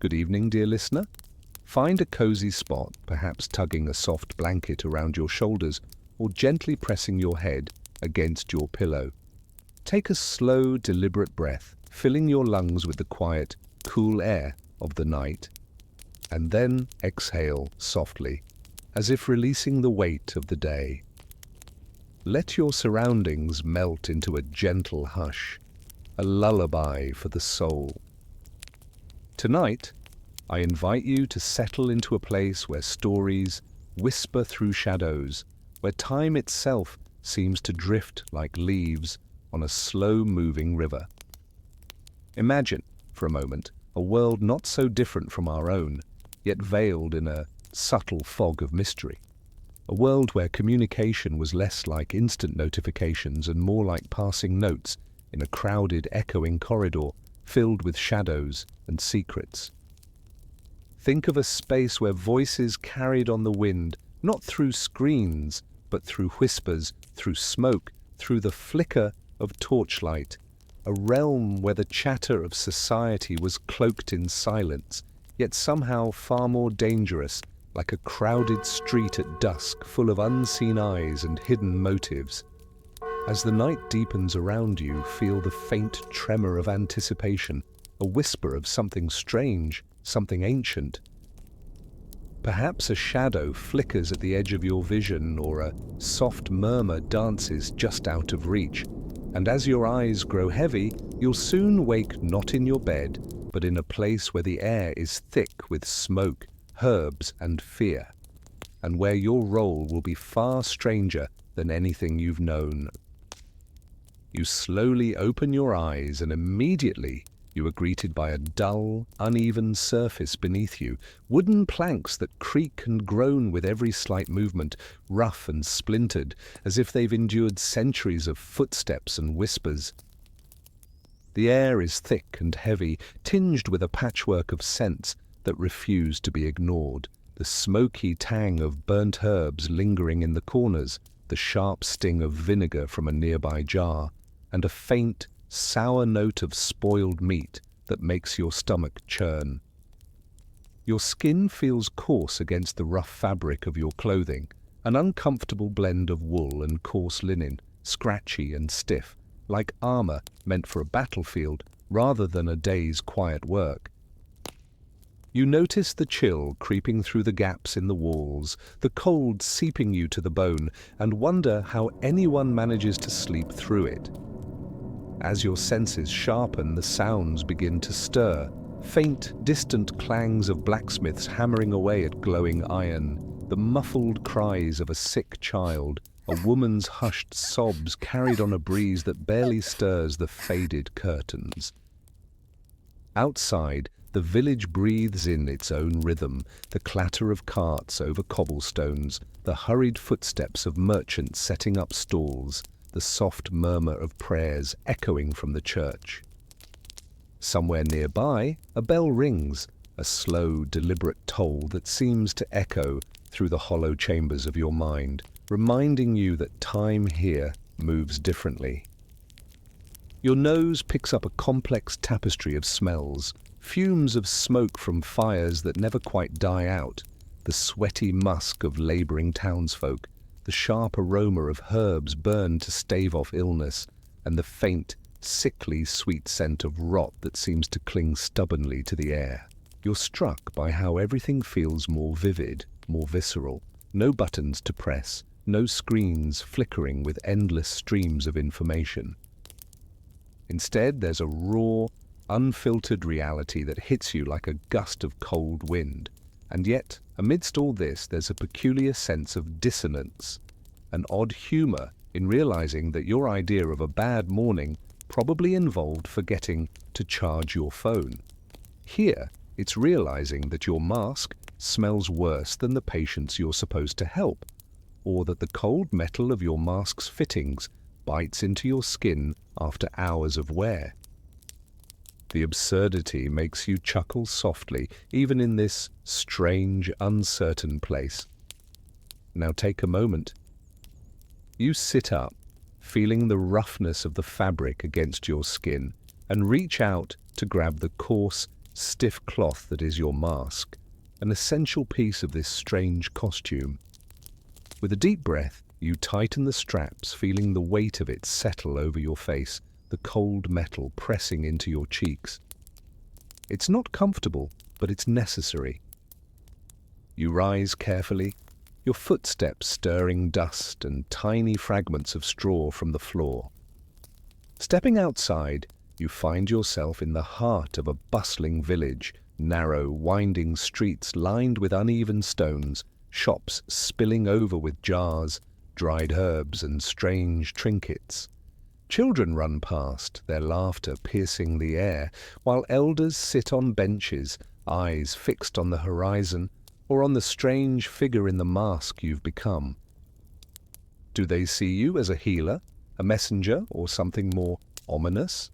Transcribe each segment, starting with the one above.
Good evening, dear listener. Find a cozy spot, perhaps tugging a soft blanket around your shoulders or gently pressing your head against your pillow. Take a slow, deliberate breath, filling your lungs with the quiet, cool air of the night. And then exhale softly, as if releasing the weight of the day. Let your surroundings melt into a gentle hush, a lullaby for the soul. Tonight, I invite you to settle into a place where stories whisper through shadows, where time itself seems to drift like leaves on a slow-moving river. Imagine, for a moment, a world not so different from our own, yet veiled in a subtle fog of mystery. A world where communication was less like instant notifications and more like passing notes in a crowded, echoing corridor filled with shadows and secrets. Think of a space where voices carried on the wind, not through screens, but through whispers, through smoke, through the flicker of torchlight. A realm where the chatter of society was cloaked in silence, yet somehow far more dangerous, like a crowded street at dusk full of unseen eyes and hidden motives. As the night deepens around you, feel the faint tremor of anticipation, a whisper of something strange, something ancient. Perhaps a shadow flickers at the edge of your vision, or a soft murmur dances just out of reach. And as your eyes grow heavy, you'll soon wake not in your bed, but in a place where the air is thick with smoke, herbs, and fear, and where your role will be far stranger than anything you've known. You slowly open your eyes, and immediately you are greeted by a dull, uneven surface beneath you, wooden planks that creak and groan with every slight movement, rough and splintered, as if they've endured centuries of footsteps and whispers. The air is thick and heavy, tinged with a patchwork of scents that refuse to be ignored, the smoky tang of burnt herbs lingering in the corners, the sharp sting of vinegar from a nearby jar, and a faint, sour note of spoiled meat that makes your stomach churn. Your skin feels coarse against the rough fabric of your clothing, an uncomfortable blend of wool and coarse linen, scratchy and stiff, like armor meant for a battlefield rather than a day's quiet work. You notice the chill creeping through the gaps in the walls, the cold seeping you to the bone, and wonder how anyone manages to sleep through it. As your senses sharpen, the sounds begin to stir, faint, distant clangs of blacksmiths hammering away at glowing iron, the muffled cries of a sick child, a woman's hushed sobs carried on a breeze that barely stirs the faded curtains. Outside, the village breathes in its own rhythm, the clatter of carts over cobblestones, the hurried footsteps of merchants setting up stalls, the soft murmur of prayers echoing from the church. Somewhere nearby, a bell rings, a slow, deliberate toll that seems to echo through the hollow chambers of your mind, reminding you that time here moves differently. Your nose picks up a complex tapestry of smells, fumes of smoke from fires that never quite die out, the sweaty musk of laboring townsfolk, the sharp aroma of herbs burned to stave off illness, and the faint, sickly sweet scent of rot that seems to cling stubbornly to the air. You're struck by how everything feels more vivid, more visceral. No buttons to press, no screens flickering with endless streams of information. Instead, there's a raw, unfiltered reality that hits you like a gust of cold wind. And yet, amidst all this, there's a peculiar sense of dissonance, an odd humor in realizing that your idea of a bad morning probably involved forgetting to charge your phone. Here, it's realizing that your mask smells worse than the patients you're supposed to help, or that the cold metal of your mask's fittings bites into your skin after hours of wear. The absurdity makes you chuckle softly, even in this strange, uncertain place. Now take a moment. You sit up, feeling the roughness of the fabric against your skin, and reach out to grab the coarse, stiff cloth that is your mask, an essential piece of this strange costume. With a deep breath, you tighten the straps, feeling the weight of it settle over your face, the cold metal pressing into your cheeks. It's not comfortable, but it's necessary. You rise carefully, your footsteps stirring dust and tiny fragments of straw from the floor. Stepping outside, you find yourself in the heart of a bustling village, narrow, winding streets lined with uneven stones, shops spilling over with jars, dried herbs and strange trinkets. Children run past, their laughter piercing the air, while elders sit on benches, eyes fixed on the horizon or on the strange figure in the mask you've become. Do they see you as a healer, a messenger, or something more ominous?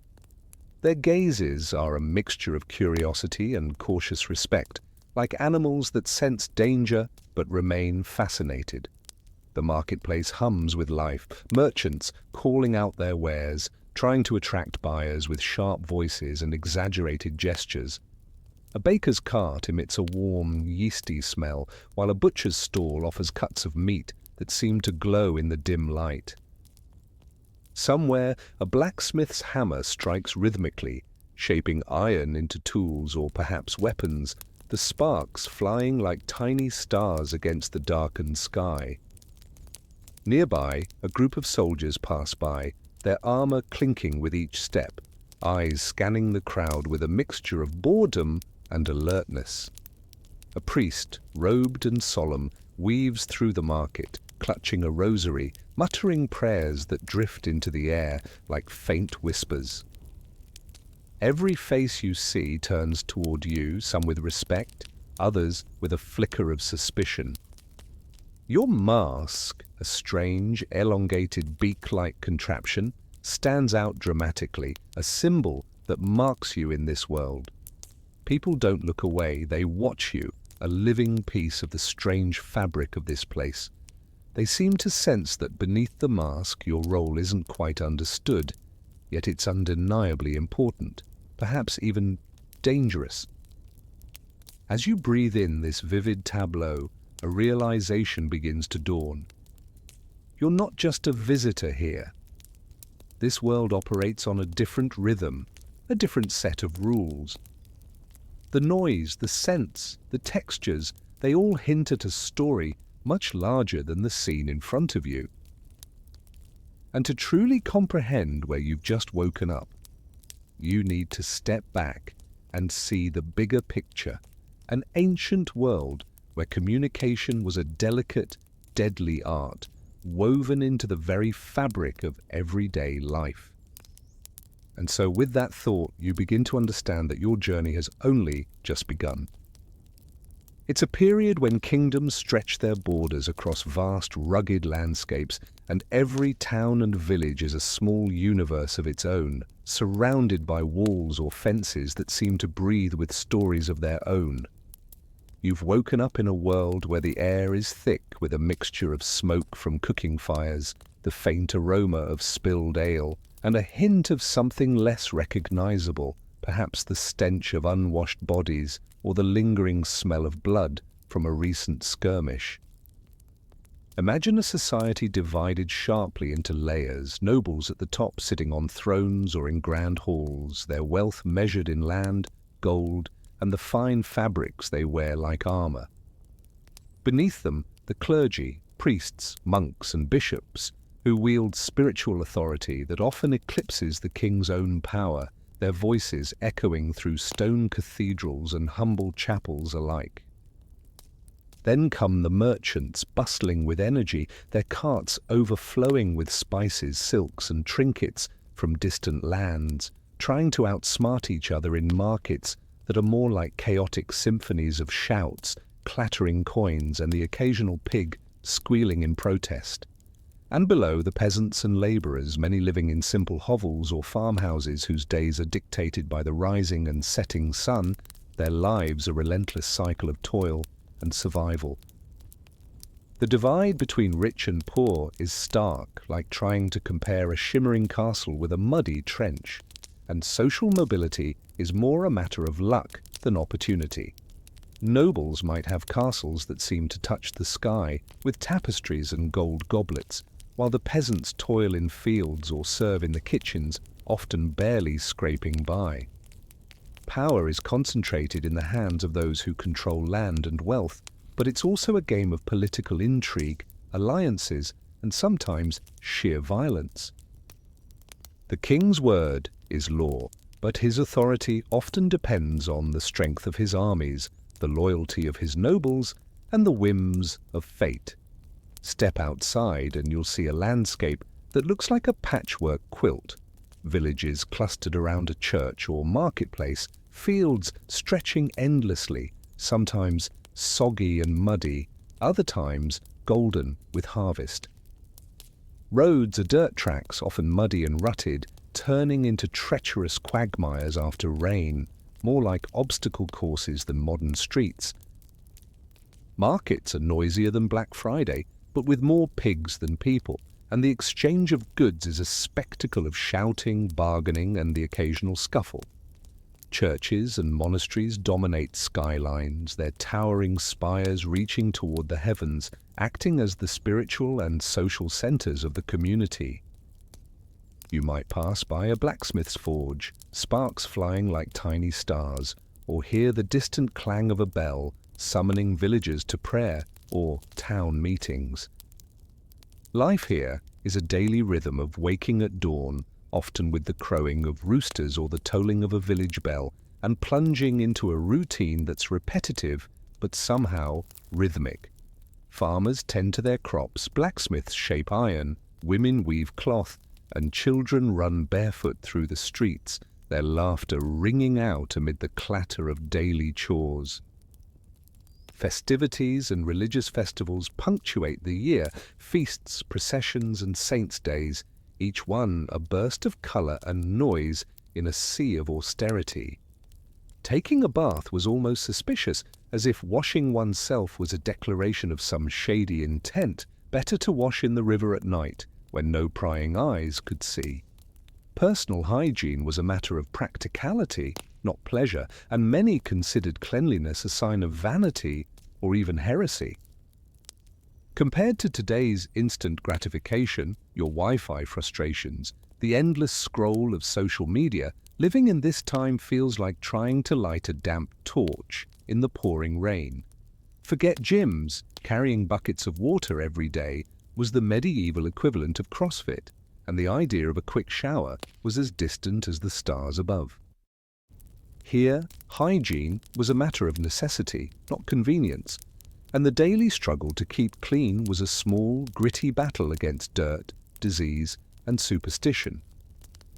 Their gazes are a mixture of curiosity and cautious respect, like animals that sense danger but remain fascinated. The marketplace hums with life, merchants calling out their wares, trying to attract buyers with sharp voices and exaggerated gestures. A baker's cart emits a warm, yeasty smell, while a butcher's stall offers cuts of meat that seem to glow in the dim light. Somewhere, a blacksmith's hammer strikes rhythmically, shaping iron into tools or perhaps weapons, the sparks flying like tiny stars against the darkened sky. Nearby, a group of soldiers pass by, their armor clinking with each step, eyes scanning the crowd with a mixture of boredom and alertness. A priest, robed and solemn, weaves through the market, clutching a rosary, muttering prayers that drift into the air like faint whispers. Every face you see turns toward you, some with respect, others with a flicker of suspicion. Your mask, a strange, elongated beak-like contraption, stands out dramatically, a symbol that marks you in this world. People don't look away, they watch you, a living piece of the strange fabric of this place. They seem to sense that beneath the mask your role isn't quite understood, yet it's undeniably important, perhaps even dangerous. As you breathe in this vivid tableau, a realization begins to dawn. You're not just a visitor here. This world operates on a different rhythm, a different set of rules. The noise, the scents, the textures, they all hint at a story much larger than the scene in front of you. And to truly comprehend where you've just woken up, you need to step back and see the bigger picture, an ancient world where communication was a delicate, deadly art, woven into the very fabric of everyday life. And so with that thought, you begin to understand that your journey has only just begun. It's a period when kingdoms stretch their borders across vast, rugged landscapes, and every town and village is a small universe of its own, surrounded by walls or fences that seem to breathe with stories of their own. You've woken up in a world where the air is thick with a mixture of smoke from cooking fires, the faint aroma of spilled ale, and a hint of something less recognizable, perhaps the stench of unwashed bodies or the lingering smell of blood from a recent skirmish. Imagine a society divided sharply into layers, nobles at the top sitting on thrones or in grand halls, their wealth measured in land, gold, and the fine fabrics they wear like armor. Beneath them, the clergy, priests, monks, and bishops, who wield spiritual authority that often eclipses the king's own power, their voices echoing through stone cathedrals and humble chapels alike. Then come the merchants, bustling with energy, their carts overflowing with spices, silks, and trinkets from distant lands, trying to outsmart each other in markets that are more like chaotic symphonies of shouts, clattering coins, and the occasional pig squealing in protest. And below, the peasants and labourers, many living in simple hovels or farmhouses whose days are dictated by the rising and setting sun, their lives a relentless cycle of toil and survival. The divide between rich and poor is stark, like trying to compare a shimmering castle with a muddy trench, and social mobility is more a matter of luck than opportunity. Nobles might have castles that seem to touch the sky, with tapestries and gold goblets, while the peasants toil in fields or serve in the kitchens, often barely scraping by. Power is concentrated in the hands of those who control land and wealth, but it's also a game of political intrigue, alliances, and sometimes sheer violence. The king's word is law, but his authority often depends on the strength of his armies, the loyalty of his nobles, and the whims of fate. Step outside and you'll see a landscape that looks like a patchwork quilt. Villages clustered around a church or marketplace, fields stretching endlessly, sometimes soggy and muddy, other times golden with harvest. Roads are dirt tracks, often muddy and rutted, turning into treacherous quagmires after rain, more like obstacle courses than modern streets. Markets are noisier than Black Friday, but with more pigs than people, and the exchange of goods is a spectacle of shouting, bargaining, and the occasional scuffle. Churches and monasteries dominate skylines, their towering spires reaching toward the heavens, acting as the spiritual and social centers of the community. You might pass by a blacksmith's forge, sparks flying like tiny stars, or hear the distant clang of a bell summoning villagers to prayer or town meetings. Life here is a daily rhythm of waking at dawn, often with the crowing of roosters or the tolling of a village bell, and plunging into a routine that's repetitive but somehow rhythmic. Farmers tend to their crops, blacksmiths shape iron, women weave cloth, and children run barefoot through the streets, their laughter ringing out amid the clatter of daily chores. Festivities and religious festivals punctuate the year, feasts, processions, and saints' days, each one a burst of colour and noise in a sea of austerity. Taking a bath was almost suspicious, as if washing oneself was a declaration of some shady intent, better to wash in the river at night, when no prying eyes could see. Personal hygiene was a matter of practicality, not pleasure, and many considered cleanliness a sign of vanity or even heresy. Compared to today's instant gratification, your Wi-Fi frustrations, the endless scroll of social media, living in this time feels like trying to light a damp torch in the pouring rain. Forget gyms, carrying buckets of water every day was the medieval equivalent of CrossFit, and the idea of a quick shower was as distant as the stars above. Here, hygiene was a matter of necessity, not convenience, and the daily struggle to keep clean was a small, gritty battle against dirt, disease, and superstition.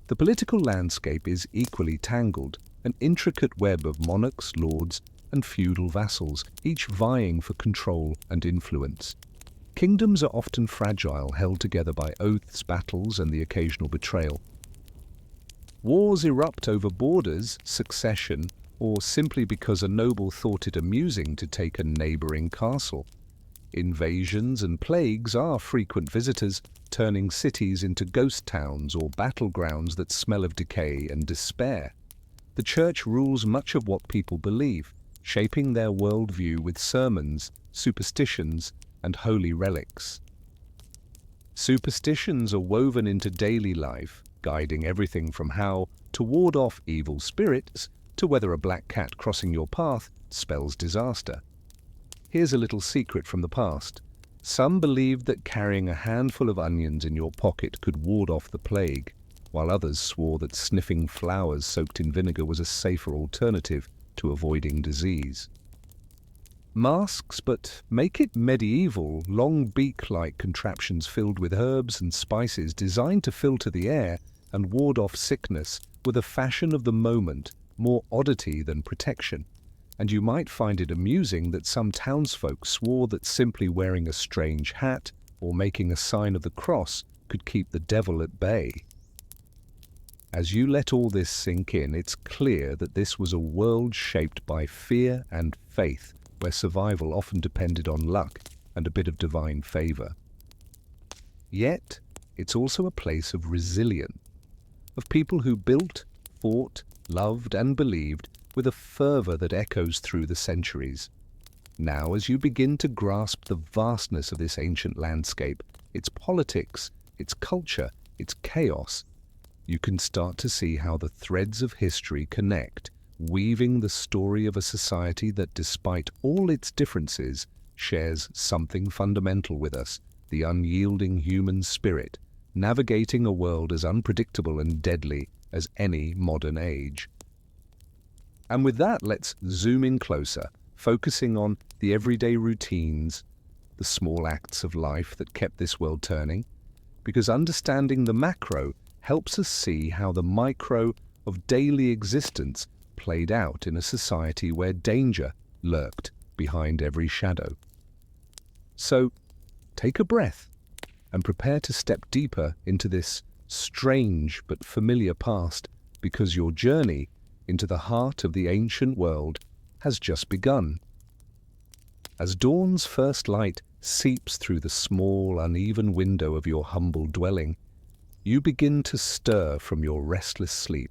The political landscape is equally tangled, an intricate web of monarchs, lords, and feudal vassals, each vying for control and influence. Kingdoms are often fragile, held together by oaths, battles, and the occasional betrayal. Wars erupt over borders, succession, or simply because a noble thought it amusing to take a neighboring castle. Invasions and plagues are frequent visitors, turning cities into ghost towns or battlegrounds that smell of decay and despair. The church rules much of what people believe, shaping their worldview with sermons, superstitions, and holy relics. Superstitions are woven into daily life, guiding everything from how to ward off evil spirits to whether a black cat crossing your path spells disaster. Here's a little secret from the past. Some believed that carrying a handful of onions in your pocket could ward off the plague, while others swore that sniffing flowers soaked in vinegar was a safer alternative to avoiding disease. Masks, but make it medieval, long beak-like contraptions filled with herbs and spices designed to filter the air and ward off sickness were the fashion of the moment, more oddity than protection. And you might find it amusing that some townsfolk swore that simply wearing a strange hat or making a sign of the cross could keep the devil at bay. As you let all this sink in, it's clear that this was a world shaped by fear and faith, where survival often depended on luck and a bit of divine favor. Yet, it's also a place of resilience, of people who built, fought, loved and believed with a fervor that echoes through the centuries. Now, as you begin to grasp the vastness of this ancient landscape, its politics, its culture, its chaos, you can start to see how the threads of history connect, weaving the story of a society that, despite all its differences, shares something fundamental with us, the unyielding human spirit, navigating a world as unpredictable and deadly as any modern age. And with that, let's zoom in closer, focusing on the everyday routines, the small acts of life that kept this world turning, because understanding the macro helps us see how the micro of daily existence played out in a society where danger lurked behind every shadow. So, take a breath and prepare to step deeper into this strange but familiar past, because your journey into the heart of the ancient world has just begun. As dawn's first light seeps through the small, uneven window of your humble dwelling, you begin to stir from your restless sleep.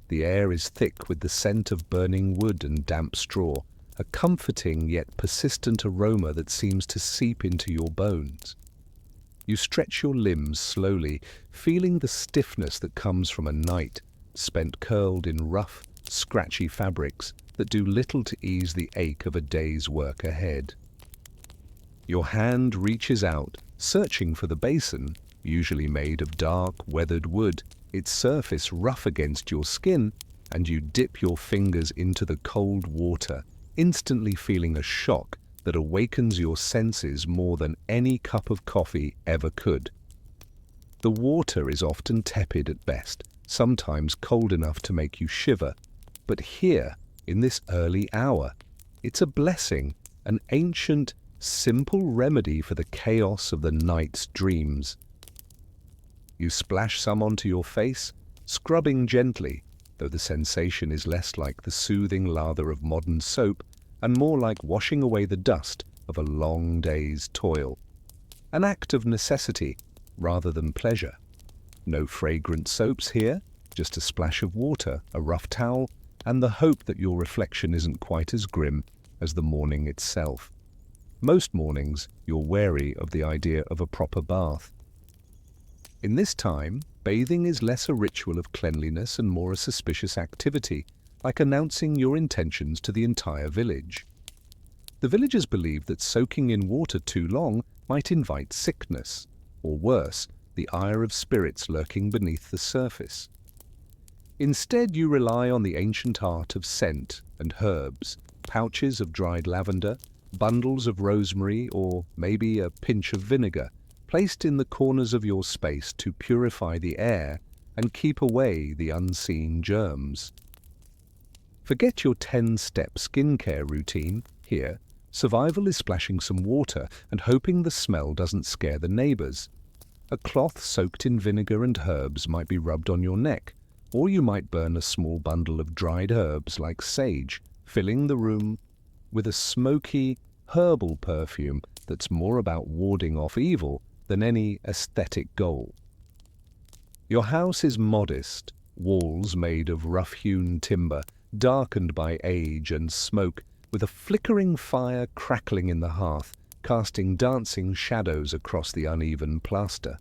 The air is thick with the scent of burning wood and damp straw, a comforting yet persistent aroma that seems to seep into your bones. You stretch your limbs slowly, feeling the stiffness that comes from a night spent curled in rough, scratchy fabrics that do little to ease the ache of a day's work ahead. Your hand reaches out, searching for the basin, usually made of dark, weathered wood, its surface rough against your skin, and you dip your fingers into the cold water, instantly feeling a shock that awakens your senses more than any cup of coffee ever could. The water is often tepid at best, sometimes cold enough to make you shiver, but here, in this early hour, it's a blessing, an ancient, simple remedy for the chaos of the night's dreams. You splash some onto your face, scrubbing gently, though the sensation is less like the soothing lather of modern soap and more like washing away the dust of a long day's toil. An act of necessity rather than pleasure. No fragrant soaps here, just a splash of water, a rough towel, and the hope that your reflection isn't quite as grim as the morning itself. Most mornings, you're wary of the idea of a proper bath. In this time, bathing is less a ritual of cleanliness and more a suspicious activity, like announcing your intentions to the entire village. The villagers believed that soaking in water too long might invite sickness, or worse, the ire of spirits lurking beneath the surface. Instead, you rely on the ancient art of scent and herbs, pouches of dried lavender, bundles of rosemary, or maybe a pinch of vinegar, placed in the corners of your space to purify the air and keep away the unseen germs. Forget your 10-step skincare routine. Here, survival is splashing some water and hoping the smell doesn't scare the neighbors. A cloth soaked in vinegar and herbs might be rubbed on your neck, or you might burn a small bundle of dried herbs like sage, filling the room with a smoky, herbal perfume that's more about warding off evil than any aesthetic goal. Your house is modest, walls made of rough-hewn timber, darkened by age and smoke, with a flickering fire crackling in the hearth, casting dancing shadows across the uneven plaster.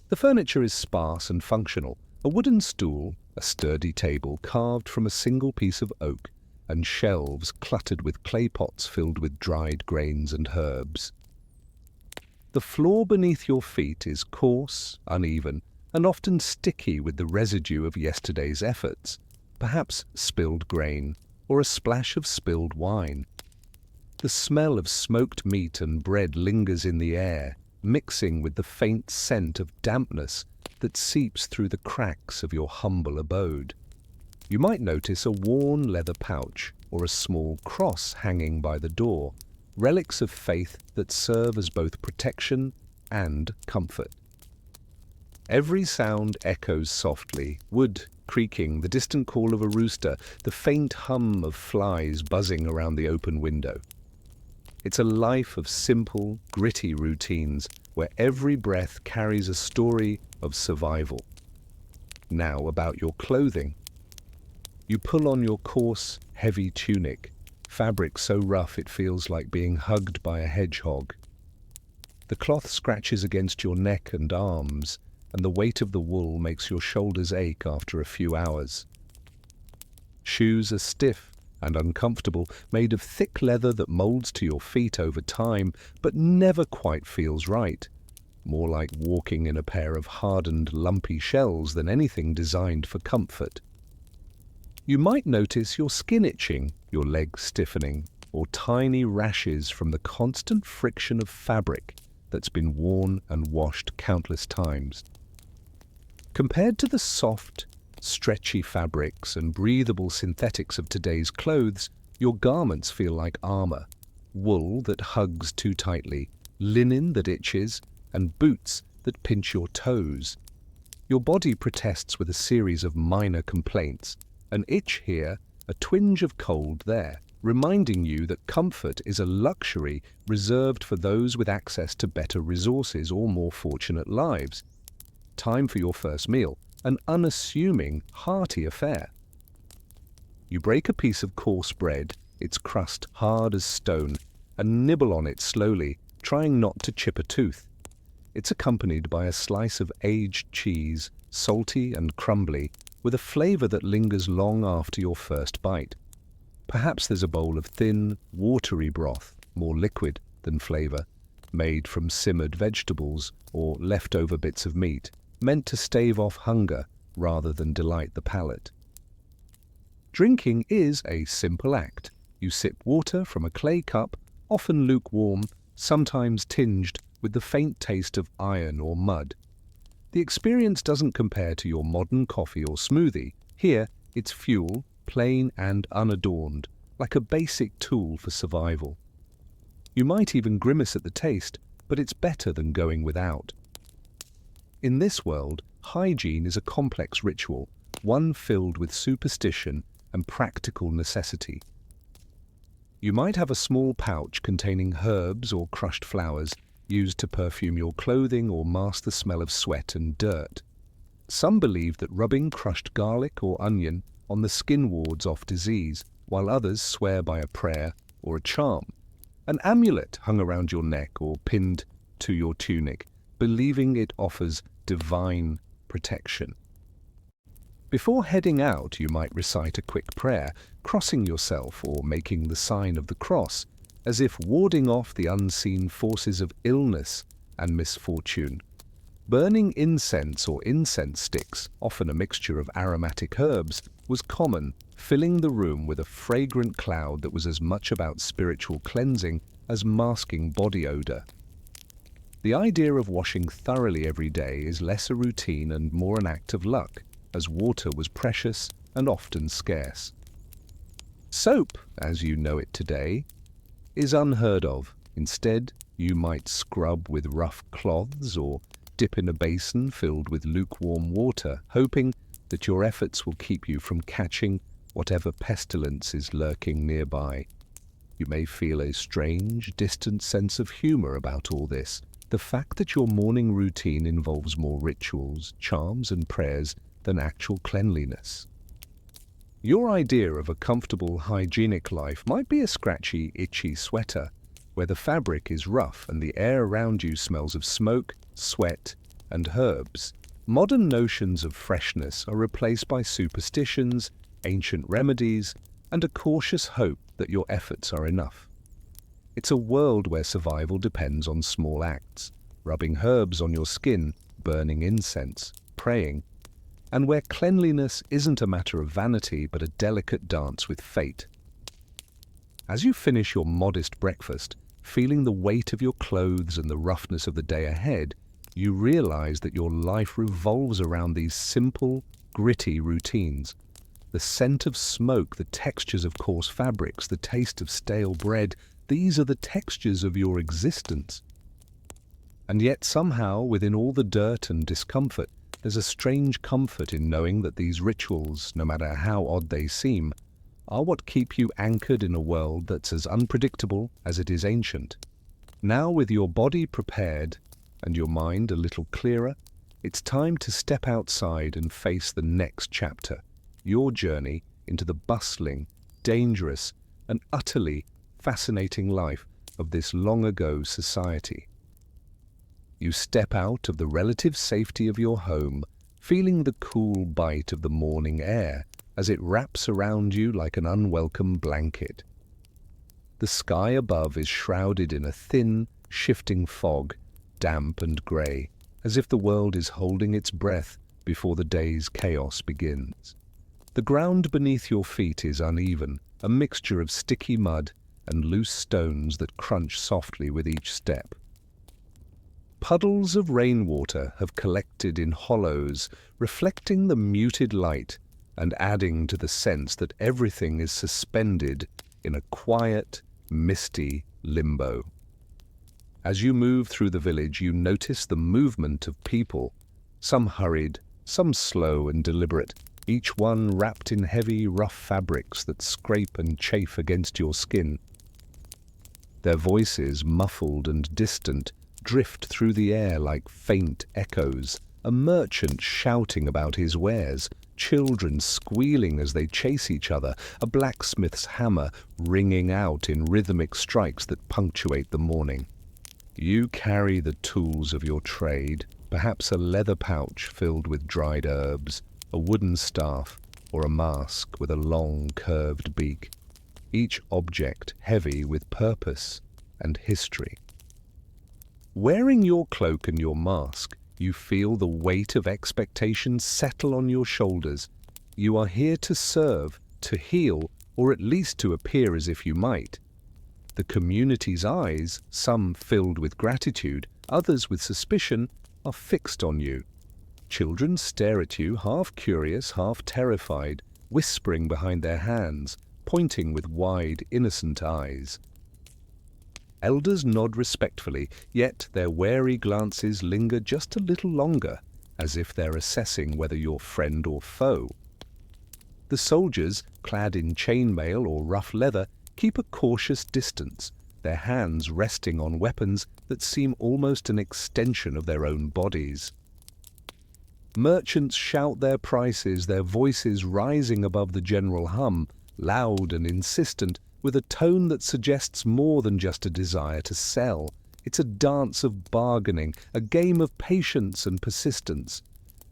The furniture is sparse and functional, a wooden stool, a sturdy table carved from a single piece of oak, and shelves cluttered with clay pots filled with dried grains and herbs. The floor beneath your feet is coarse, uneven, and often sticky with the residue of yesterday's efforts, perhaps spilled grain or a splash of spilled wine. The smell of smoked meat and bread lingers in the air, mixing with the faint scent of dampness that seeps through the cracks of your humble abode. You might notice a worn leather pouch or a small cross hanging by the door, relics of faith that serve as both protection and comfort. Every sound echoes softly, wood creaking, the distant call of a rooster, the faint hum of flies buzzing around the open window. It's a life of simple, gritty routines where every breath carries a story of survival. Now about your clothing. You pull on your coarse, heavy tunic, fabric so rough it feels like being hugged by a hedgehog. The cloth scratches against your neck and arms, and the weight of the wool makes your shoulders ache after a few hours. Shoes are stiff and uncomfortable, made of thick leather that molds to your feet over time, but never quite feels right. More like walking in a pair of hardened, lumpy shells than anything designed for comfort. You might notice your skin itching, your legs stiffening, or tiny rashes from the constant friction of fabric that's been worn and washed countless times. Compared to the soft, stretchy fabrics and breathable synthetics of today's clothes, your garments feel like armor, wool that hugs too tightly, linen that itches, and boots that pinch your toes. Your body protests with a series of minor complaints, an itch here, a twinge of cold there, reminding you that comfort is a luxury reserved for those with access to better resources or more fortunate lives. Time for your first meal, an unassuming, hearty affair. You break a piece of coarse bread, its crust hard as stone, and nibble on it slowly, trying not to chip a tooth. It's accompanied by a slice of aged cheese, salty and crumbly, with a flavor that lingers long after your first bite. Perhaps there's a bowl of thin, watery broth, more liquid than flavor, made from simmered vegetables or leftover bits of meat, meant to stave off hunger rather than delight the palate. Drinking is a simple act. You sip water from a clay cup, often lukewarm, sometimes tinged with the faint taste of iron or mud. The experience doesn't compare to your modern coffee or smoothie. Here, it's fuel, plain and unadorned, like a basic tool for survival. You might even grimace at the taste, but it's better than going without. In this world, hygiene is a complex ritual, one filled with superstition and practical necessity. You might have a small pouch containing herbs or crushed flowers used to perfume your clothing or mask the smell of sweat and dirt. Some believe that rubbing crushed garlic or onion on the skin wards off disease, while others swear by a prayer or a charm. An amulet hung around your neck or pinned to your tunic, believing it offers divine protection. Before heading out, you might recite a quick prayer, crossing yourself or making the sign of the cross, as if warding off the unseen forces of illness and misfortune. Burning incense or incense sticks, often a mixture of aromatic herbs, was common, filling the room with a fragrant cloud that was as much about spiritual cleansing as masking body odor. The idea of washing thoroughly every day is less a routine and more an act of luck, as water was precious and often scarce. Soap, as you know it today, is unheard of. Instead, you might scrub with rough cloths or dip in a basin filled with lukewarm water, hoping that your efforts will keep you from catching whatever pestilence is lurking nearby. You may feel a strange, distant sense of humor about all this, the fact that your morning routine involves more rituals, charms, and prayers than actual cleanliness. Your idea of a comfortable, hygienic life might be a scratchy, itchy sweater, where the fabric is rough and the air around you smells of smoke, sweat, and herbs. Modern notions of freshness are replaced by superstitions, ancient remedies, and a cautious hope that your efforts are enough. It's a world where survival depends on small acts, rubbing herbs on your skin, burning incense, praying, and where cleanliness isn't a matter of vanity but a delicate dance with fate. As you finish your modest breakfast, feeling the weight of your clothes and the roughness of the day ahead, you realize that your life revolves around these simple, gritty routines. The scent of smoke, the textures of coarse fabrics, the taste of stale bread, these are the textures of your existence. And yet somehow, within all the dirt and discomfort, there's a strange comfort in knowing that these rituals, no matter how odd they seem, are what keep you anchored in a world that's as unpredictable as it is ancient. Now, with your body prepared and your mind a little clearer, it's time to step outside and face the next chapter, your journey into the bustling, dangerous, and utterly fascinating life of this long-ago society. You step out of the relative safety of your home, feeling the cool bite of the morning air as it wraps around you like an unwelcome blanket. The sky above is shrouded in a thin, shifting fog, damp and grey, as if the world is holding its breath before the day's chaos begins. The ground beneath your feet is uneven, a mixture of sticky mud and loose stones that crunch softly with each step. Puddles of rainwater have collected in hollows, reflecting the muted light and adding to the sense that everything is suspended in a quiet, misty limbo. As you move through the village, you notice the movement of people, some hurried, some slow and deliberate, each one wrapped in heavy, rough fabrics that scrape and chafe against your skin. Their voices, muffled and distant, drift through the air like faint echoes, a merchant shouting about his wares, children squealing as they chase each other, a blacksmith's hammer ringing out in rhythmic strikes that punctuate the morning. You carry the tools of your trade, perhaps a leather pouch filled with dried herbs, a wooden staff, or a mask with a long, curved beak, each object heavy with purpose and history. Wearing your cloak and your mask, you feel the weight of expectation settle on your shoulders. You are here to serve, to heal, or at least to appear as if you might. The community's eyes, some filled with gratitude, others with suspicion, are fixed on you. Children stare at you, half curious, half terrified, whispering behind their hands, pointing with wide, innocent eyes. Elders nod respectfully, yet their wary glances linger just a little longer, as if they're assessing whether you're friend or foe. The soldiers, clad in chainmail or rough leather, keep a cautious distance, their hands resting on weapons that seem almost an extension of their own bodies. Merchants shout their prices, their voices rising above the general hum, loud and insistent, with a tone that suggests more than just a desire to sell. It's a dance of bargaining, a game of patience and persistence.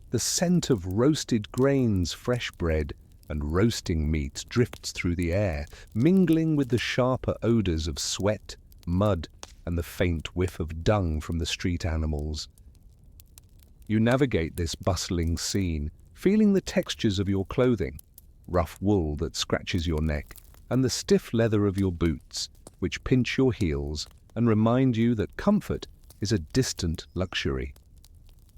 The scent of roasted grains, fresh bread, and roasting meat drifts through the air, mingling with the sharper odors of sweat, mud, and the faint whiff of dung from the street animals. You navigate this bustling scene, feeling the textures of your clothing, rough wool that scratches your neck, and the stiff leather of your boots, which pinch your heels and remind you that comfort is a distant luxury.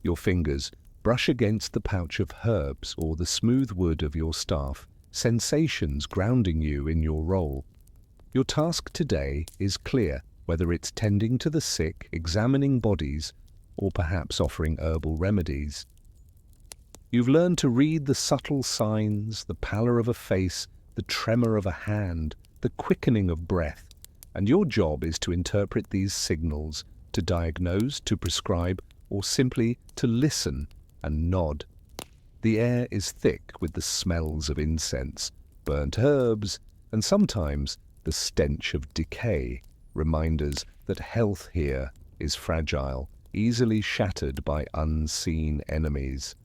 Your fingers brush against the pouch of herbs or the smooth wood of your staff, sensations grounding you in your role. Your task today is clear, whether it's tending to the sick, examining bodies, or perhaps offering herbal remedies. You've learned to read the subtle signs, the pallor of a face, the tremor of a hand, the quickening of breath, and your job is to interpret these signals, to diagnose, to prescribe, or simply to listen and nod. The air is thick with the smells of incense, burnt herbs, and sometimes the stench of decay, reminders that health here is fragile, easily shattered by unseen enemies.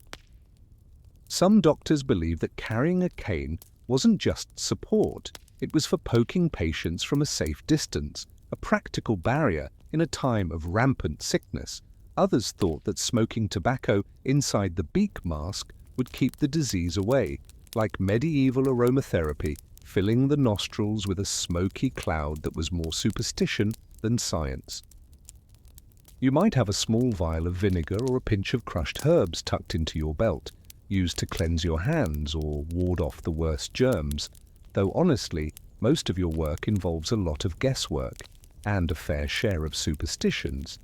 Some doctors believe that carrying a cane wasn't just support, it was for poking patients from a safe distance, a practical barrier in a time of rampant sickness. Others thought that smoking tobacco inside the beak mask would keep the disease away, like medieval aromatherapy, filling the nostrils with a smoky cloud that was more superstition than science. You might have a small vial of vinegar or a pinch of crushed herbs tucked into your belt, used to cleanse your hands or ward off the worst germs, though honestly, most of your work involves a lot of guesswork and a fair share of superstitions.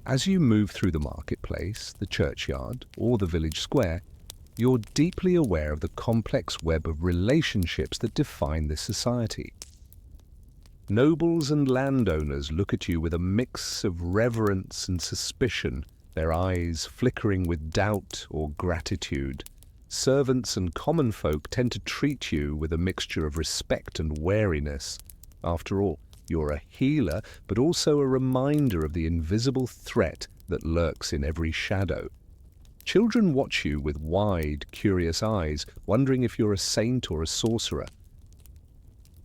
As you move through the marketplace, the churchyard, or the village square, you're deeply aware of the complex web of relationships that define this society. Nobles and landowners look at you with a mix of reverence and suspicion, their eyes flickering with doubt or gratitude. Servants and common folk tend to treat you with a mixture of respect and wariness. After all, you're a healer, but also a reminder of the invisible threat that lurks in every shadow. Children watch you with wide, curious eyes, wondering if you're a saint or a sorcerer.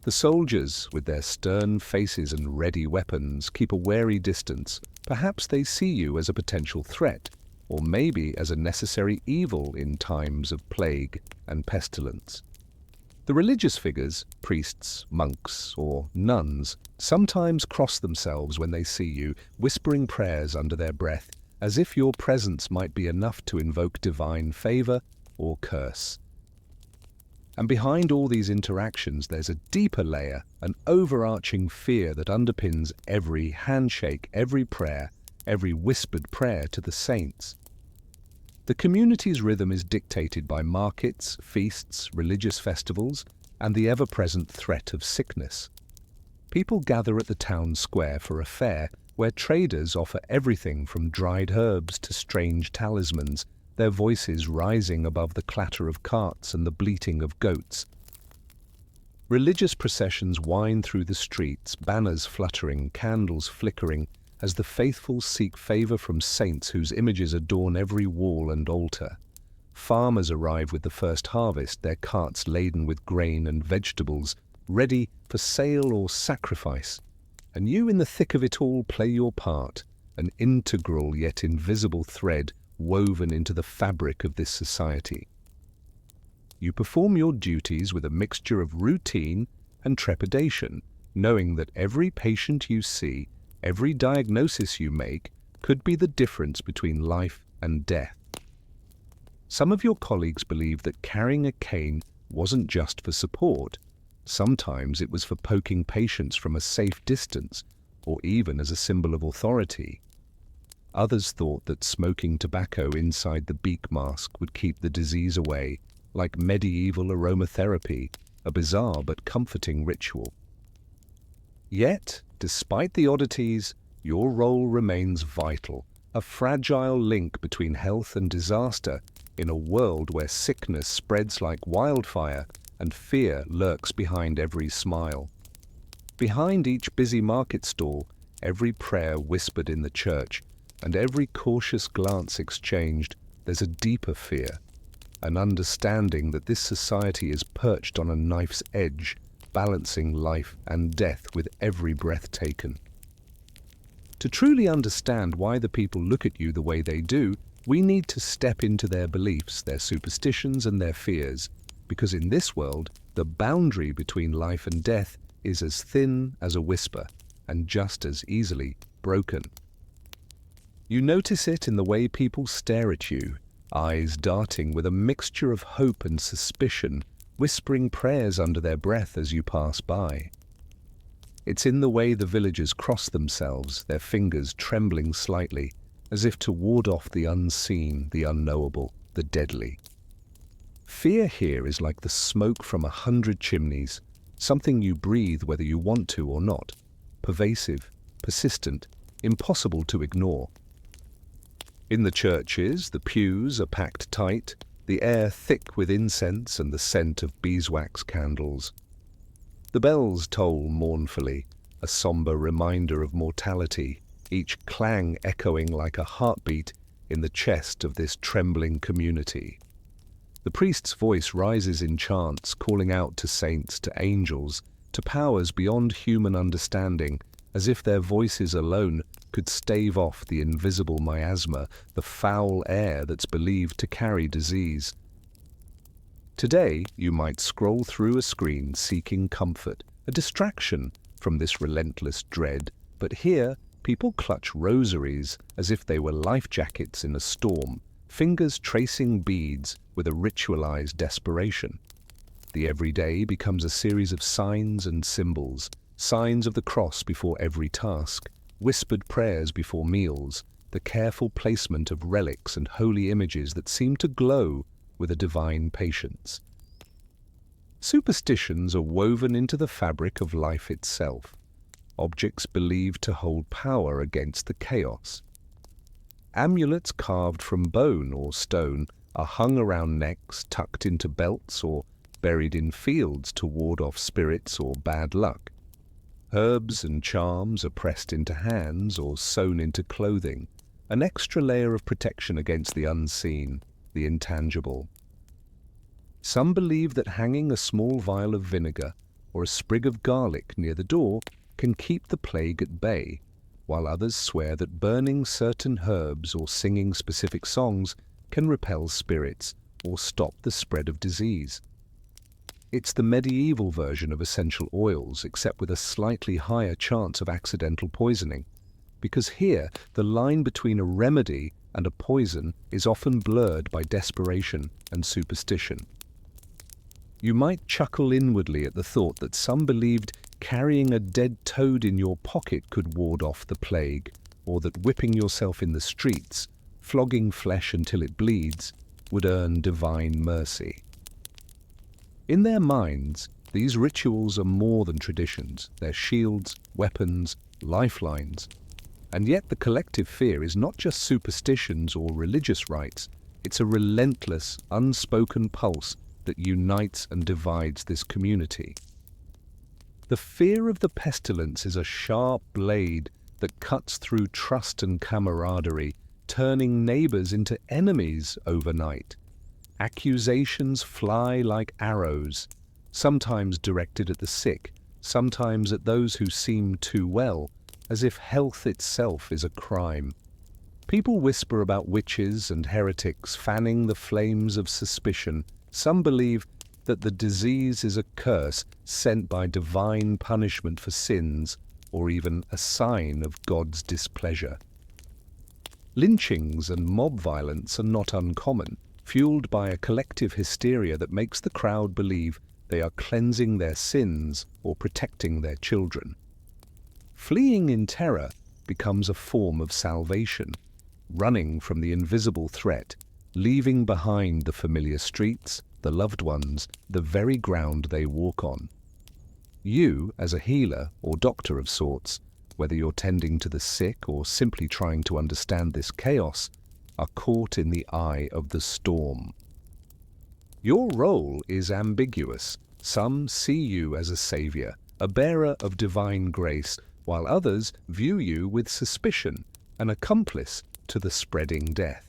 The soldiers, with their stern faces and ready weapons, keep a wary distance. Perhaps they see you as a potential threat, or maybe as a necessary evil in times of plague and pestilence. The religious figures, priests, monks, or nuns, sometimes cross themselves when they see you, whispering prayers under their breath, as if your presence might be enough to invoke divine favor or curse. And behind all these interactions, there's a deeper layer, an overarching fear that underpins every handshake, every prayer, every whispered prayer to the saints. The community's rhythm is dictated by markets, feasts, religious festivals, and the ever-present threat of sickness. People gather at the town square for a fair where traders offer everything from dried herbs to strange talismans, their voices rising above the clatter of carts and the bleating of goats. Religious processions wind through the streets, banners fluttering, candles flickering, as the faithful seek favor from saints whose images adorn every wall and altar. Farmers arrive with the first harvest, their carts laden with grain and vegetables, ready for sale or sacrifice. And you, in the thick of it all, play your part, an integral yet invisible thread woven into the fabric of this society. You perform your duties with a mixture of routine and trepidation, knowing that every patient you see, every diagnosis you make, could be the difference between life and death. Some of your colleagues believe that carrying a cane wasn't just for support. Sometimes it was for poking patients from a safe distance, or even as a symbol of authority. Others thought that smoking tobacco inside the beak mask would keep the disease away, like medieval aromatherapy, a bizarre but comforting ritual. Yet, despite the oddities, your role remains vital, a fragile link between health and disaster in a world where sickness spreads like wildfire and fear lurks behind every smile. Behind each busy market stall, every prayer whispered in the church, and every cautious glance exchanged, there's a deeper fear, an understanding that this society is perched on a knife's edge, balancing life and death with every breath taken. To truly understand why the people look at you the way they do, we need to step into their beliefs, their superstitions, and their fears, because in this world, the boundary between life and death is as thin as a whisper, and just as easily broken. You notice it in the way people stare at you, eyes darting with a mixture of hope and suspicion, whispering prayers under their breath as you pass by. It's in the way the villagers cross themselves, their fingers trembling slightly, as if to ward off the unseen, the unknowable, the deadly. Fear here is like the smoke from 100 chimneys, something you breathe whether you want to or not, pervasive, persistent, impossible to ignore. In the churches, the pews are packed tight, the air thick with incense and the scent of beeswax candles. The bells toll mournfully, a somber reminder of mortality, each clang echoing like a heartbeat in the chest of this trembling community. The priest's voice rises in chants, calling out to saints, to angels, to powers beyond human understanding, as if their voices alone could stave off the invisible miasma, the foul air that's believed to carry disease. Today, you might scroll through a screen seeking comfort, a distraction from this relentless dread, but here, people clutch rosaries as if they were life jackets in a storm, fingers tracing beads with a ritualized desperation. The everyday becomes a series of signs and symbols, signs of the cross before every task, whispered prayers before meals, the careful placement of relics and holy images that seem to glow with a divine patience. Superstitions are woven into the fabric of life itself, objects believed to hold power against the chaos. Amulets carved from bone or stone are hung around necks, tucked into belts, or buried in fields to ward off spirits or bad luck. Herbs and charms are pressed into hands or sewn into clothing, an extra layer of protection against the unseen, the intangible. Some believe that hanging a small vial of vinegar or a sprig of garlic near the door can keep the plague at bay, while others swear that burning certain herbs or singing specific songs can repel spirits or stop the spread of disease. It's the medieval version of essential oils, except with a slightly higher chance of accidental poisoning, because here the line between a remedy and a poison is often blurred by desperation and superstition. You might chuckle inwardly at the thought that some believed carrying a dead toad in your pocket could ward off the plague, or that whipping yourself in the streets, flogging flesh until it bleeds, would earn divine mercy. In their minds, these rituals are more than traditions. They're shields, weapons, lifelines. And yet the collective fear is not just superstitions or religious rites. It's a relentless, unspoken pulse that unites and divides this community. The fear of the pestilence is a sharp blade that cuts through trust and camaraderie, turning neighbors into enemies overnight. Accusations fly like arrows, sometimes directed at the sick, sometimes at those who seem too well, as if health itself is a crime. People whisper about witches and heretics fanning the flames of suspicion. Some believe that the disease is a curse sent by divine punishment for sins, or even a sign of God's displeasure. Lynchings and mob violence are not uncommon, fueled by a collective hysteria that makes the crowd believe they are cleansing their sins or protecting their children. Fleeing in terror becomes a form of salvation, running from the invisible threat, leaving behind the familiar streets, the loved ones, the very ground they walk on. You, as a healer or doctor of sorts, whether you're tending to the sick or simply trying to understand this chaos, are caught in the eye of the storm. Your role is ambiguous. Some see you as a savior, a bearer of divine grace, while others view you with suspicion, an accomplice to the spreading death.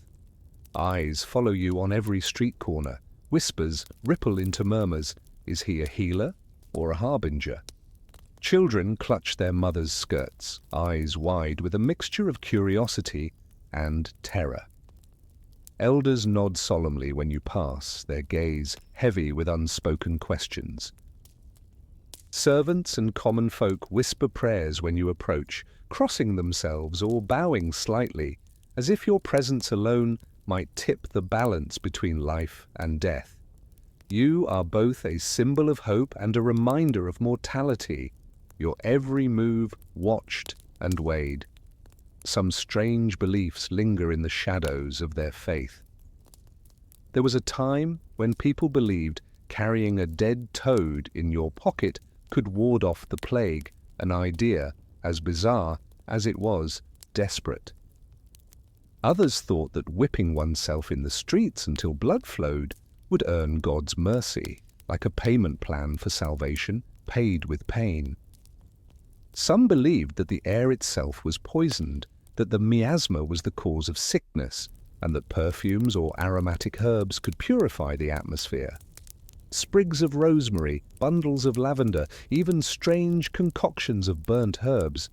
Eyes follow you on every street corner. Whispers ripple into murmurs. Is he a healer or a harbinger? Children clutch their mothers' skirts, eyes wide with a mixture of curiosity and terror. Elders nod solemnly when you pass, their gaze heavy with unspoken questions. Servants and common folk whisper prayers when you approach, crossing themselves or bowing slightly, as if your presence alone might tip the balance between life and death. You are both a symbol of hope and a reminder of mortality, your every move watched and weighed. Some strange beliefs linger in the shadows of their faith. There was a time when people believed carrying a dead toad in your pocket could ward off the plague, an idea as bizarre as it was desperate. Others thought that whipping oneself in the streets until blood flowed would earn God's mercy, like a payment plan for salvation, paid with pain. Some believed that the air itself was poisoned, that the miasma was the cause of sickness, and that perfumes or aromatic herbs could purify the atmosphere. Sprigs of rosemary, bundles of lavender, even strange concoctions of burnt herbs.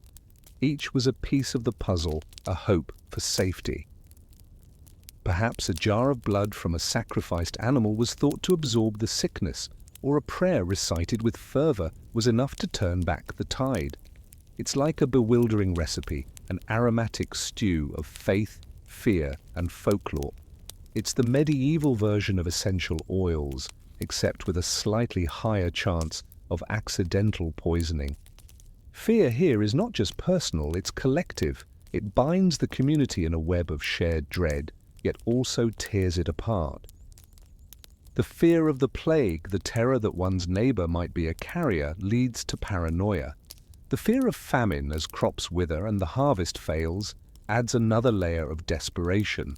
Each was a piece of the puzzle, a hope for safety. Perhaps a jar of blood from a sacrificed animal was thought to absorb the sickness, or a prayer recited with fervor was enough to turn back the tide. It's like a bewildering recipe, an aromatic stew of faith, fear, and folklore. It's the medieval version of essential oils, except with a slightly higher chance of accidental poisoning. Fear here is not just personal, it's collective. It binds the community in a web of shared dread, yet also tears it apart. The fear of the plague, the terror that one's neighbor might be a carrier, leads to paranoia. The fear of famine as crops wither and the harvest fails adds another layer of desperation.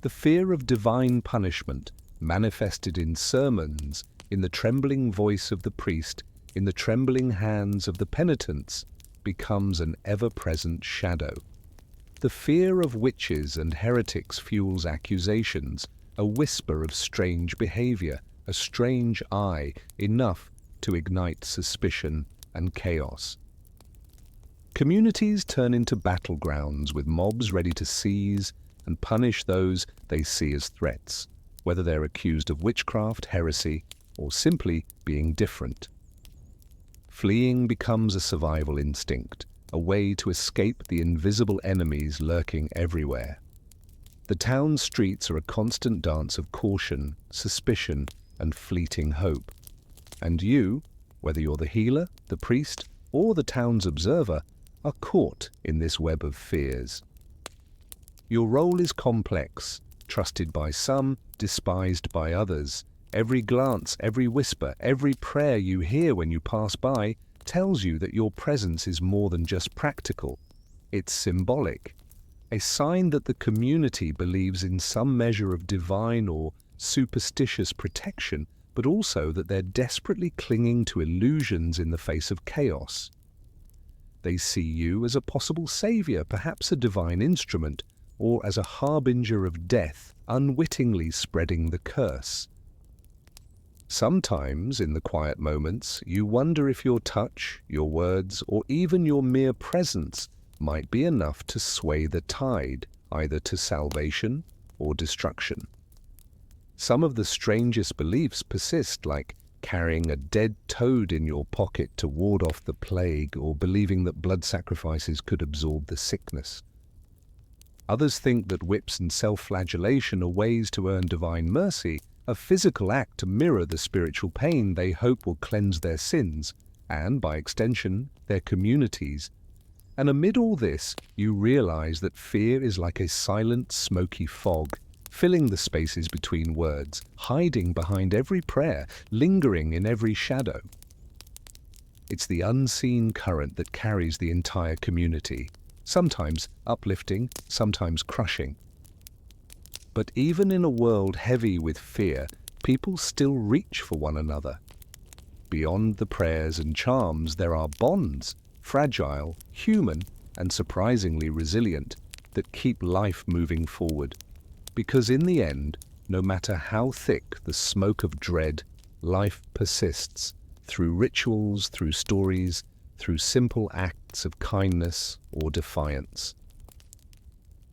The fear of divine punishment, manifested in sermons, in the trembling voice of the priest, in the trembling hands of the penitents, becomes an ever-present shadow. The fear of witches and heretics fuels accusations, a whisper of strange behavior, a strange eye, enough to ignite suspicion and chaos. Communities turn into battlegrounds with mobs ready to seize and punish those they see as threats, whether they're accused of witchcraft, heresy, or simply being different. Fleeing becomes a survival instinct, a way to escape the invisible enemies lurking everywhere. The town streets are a constant dance of caution, suspicion, and fleeting hope. And you, whether you're the healer, the priest, or the town's observer, are caught in this web of fears. Your role is complex, trusted by some, despised by others. Every glance, every whisper, every prayer you hear when you pass by tells you that your presence is more than just practical. It's symbolic, a sign that the community believes in some measure of divine or superstitious protection, but also that they're desperately clinging to illusions in the face of chaos. They see you as a possible savior, perhaps a divine instrument, or as a harbinger of death, unwittingly spreading the curse. Sometimes, in the quiet moments, you wonder if your touch, your words, or even your mere presence might be enough to sway the tide, either to salvation or destruction. Some of the strangest beliefs persist, like carrying a dead toad in your pocket to ward off the plague, or believing that blood sacrifices could absorb the sickness. Others think that whips and self-flagellation are ways to earn divine mercy, a physical act to mirror the spiritual pain they hope will cleanse their sins, and, by extension, their communities. And amid all this, you realize that fear is like a silent, smoky fog, filling the spaces between words, hiding behind every prayer, lingering in every shadow. It's the unseen current that carries the entire community, sometimes uplifting, sometimes crushing. But even in a world heavy with fear, people still reach for one another. Beyond the prayers and charms, there are bonds, fragile, human, and surprisingly resilient, that keep life moving forward. Because in the end, no matter how thick the smoke of dread, life persists, through rituals, through stories, through simple acts of kindness or defiance.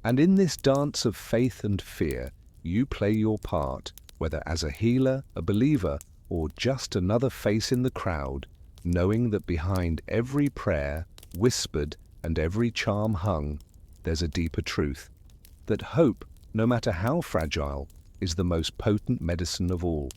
And in this dance of faith and fear, you play your part, whether as a healer, a believer, or just another face in the crowd, knowing that behind every prayer, whispered, and every charm hung, there's a deeper truth, that hope, no matter how fragile, is the most potent medicine of all.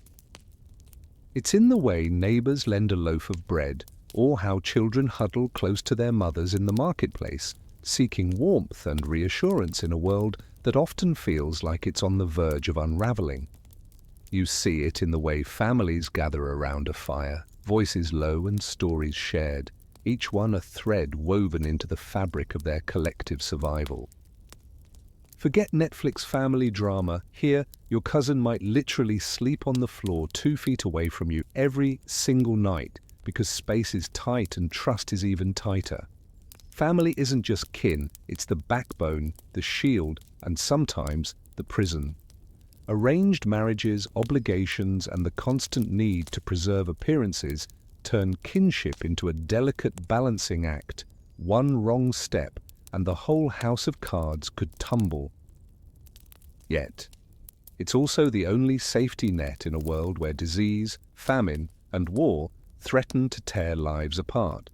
It's in the way neighbors lend a loaf of bread, or how children huddle close to their mothers in the marketplace, seeking warmth and reassurance in a world that often feels like it's on the verge of unraveling. You see it in the way families gather around a fire, voices low and stories shared, each one a thread woven into the fabric of their collective survival. Forget Netflix family drama. Here, your cousin might literally sleep on the floor 2 feet away from you every single night because space is tight and trust is even tighter. Family isn't just kin, it's the backbone, the shield, and sometimes the prison. Arranged marriages, obligations, and the constant need to preserve appearances turn kinship into a delicate balancing act. One wrong step, and the whole house of cards could tumble. Yet, it's also the only safety net in a world where disease, famine, and war threaten to tear lives apart.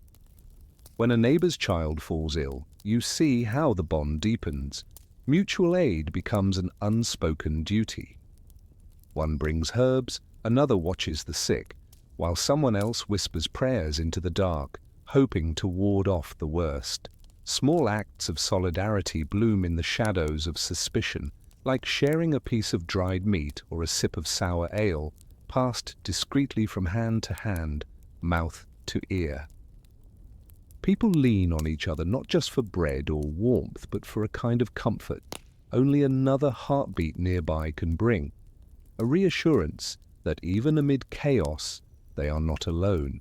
When a neighbor's child falls ill, you see how the bond deepens. Mutual aid becomes an unspoken duty. One brings herbs, another watches the sick, while someone else whispers prayers into the dark, hoping to ward off the worst. Small acts of solidarity bloom in the shadows of suspicion, like sharing a piece of dried meat or a sip of sour ale, passed discreetly from hand to hand, mouth to ear. People lean on each other not just for bread or warmth, but for a kind of comfort, only another heartbeat nearby can bring, a reassurance that even amid chaos, they are not alone.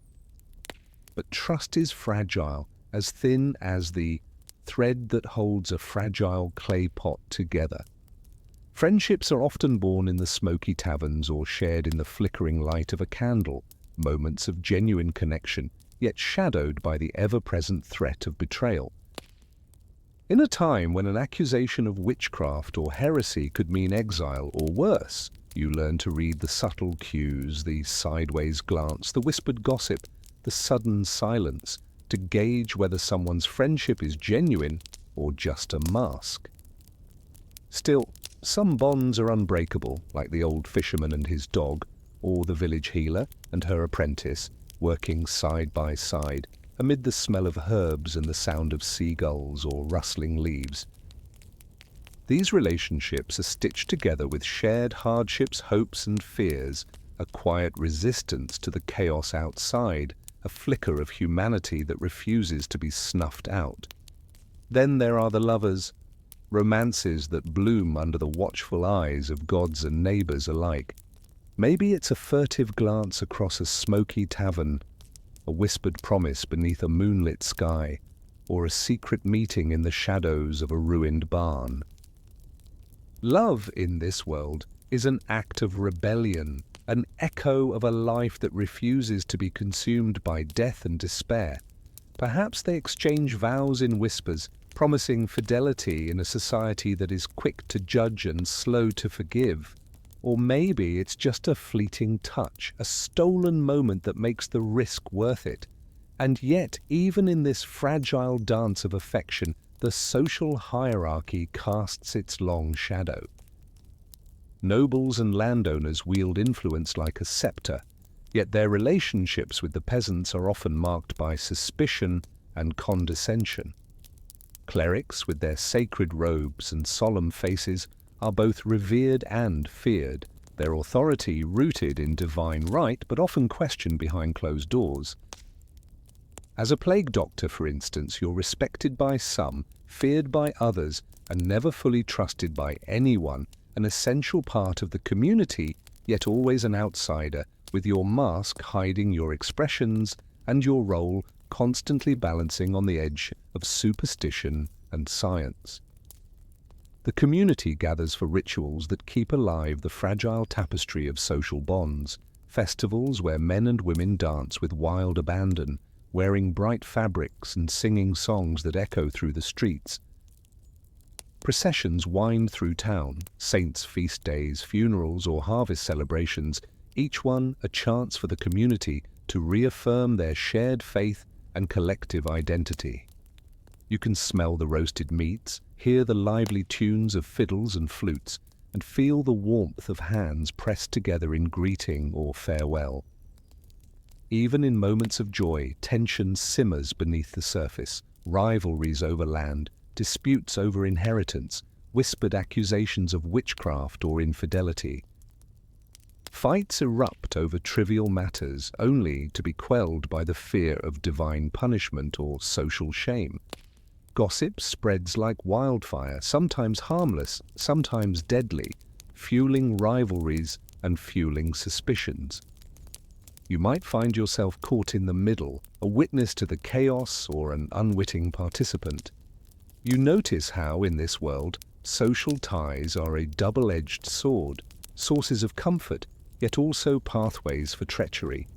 But trust is fragile, as thin as the thread that holds a fragile clay pot together. Friendships are often born in the smoky taverns or shared in the flickering light of a candle, moments of genuine connection, yet shadowed by the ever-present threat of betrayal. In a time when an accusation of witchcraft or heresy could mean exile or worse, you learn to read the subtle cues, the sideways glance, the whispered gossip, the sudden silence, to gauge whether someone's friendship is genuine or just a mask. Still, some bonds are unbreakable, like the old fisherman and his dog, or the village healer and her apprentice, working side by side, amid the smell of herbs and the sound of seagulls or rustling leaves. These relationships are stitched together with shared hardships, hopes and fears, a quiet resistance to the chaos outside, a flicker of humanity that refuses to be snuffed out. Then there are the lovers, romances that bloom under the watchful eyes of gods and neighbors alike. Maybe it's a furtive glance across a smoky tavern, a whispered promise beneath a moonlit sky, or a secret meeting in the shadows of a ruined barn. Love in this world is an act of rebellion, an echo of a life that refuses to be consumed by death and despair. Perhaps they exchange vows in whispers, promising fidelity in a society that is quick to judge and slow to forgive. Or maybe it's just a fleeting touch, a stolen moment that makes the risk worth it. And yet, even in this fragile dance of affection, the social hierarchy casts its long shadow. Nobles and landowners wield influence like a scepter, yet their relationships with the peasants are often marked by suspicion and condescension. Clerics, with their sacred robes and solemn faces, are both revered and feared, their authority rooted in divine right but often questioned behind closed doors. As a plague doctor, for instance, you're respected by some, feared by others, and never fully trusted by anyone, an essential part of the community, yet always an outsider, with your mask hiding your expressions and your role constantly balancing on the edge of superstition and science. The community gathers for rituals that keep alive the fragile tapestry of social bonds, festivals where men and women dance with wild abandon, wearing bright fabrics and singing songs that echo through the streets. Processions wind through town, saints' feast days, funerals or harvest celebrations, each one a chance for the community to reaffirm their shared faith and collective identity. You can smell the roasted meats, hear the lively tunes of fiddles and flutes, and feel the warmth of hands pressed together in greeting or farewell. Even in moments of joy, tension simmers beneath the surface, rivalries over land, disputes over inheritance, whispered accusations of witchcraft or infidelity. Fights erupt over trivial matters, only to be quelled by the fear of divine punishment or social shame. Gossip spreads like wildfire, sometimes harmless, sometimes deadly, fueling rivalries and fueling suspicions. You might find yourself caught in the middle, a witness to the chaos or an unwitting participant. You notice how, in this world, social ties are a double-edged sword, sources of comfort, yet also pathways for treachery.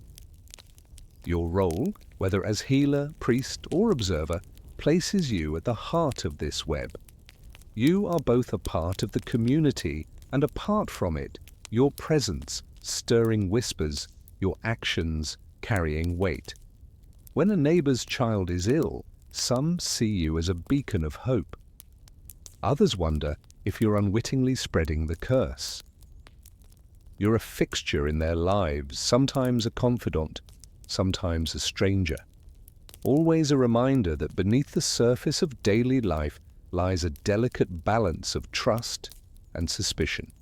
Your role, whether as healer, priest, or observer, places you at the heart of this web. You are both a part of the community and apart from it, your presence stirring whispers, your actions carrying weight. When a neighbor's child is ill, some see you as a beacon of hope. Others wonder if you're unwittingly spreading the curse. You're a fixture in their lives, sometimes a confidant, sometimes a stranger. Always a reminder that beneath the surface of daily life lies a delicate balance of trust and suspicion.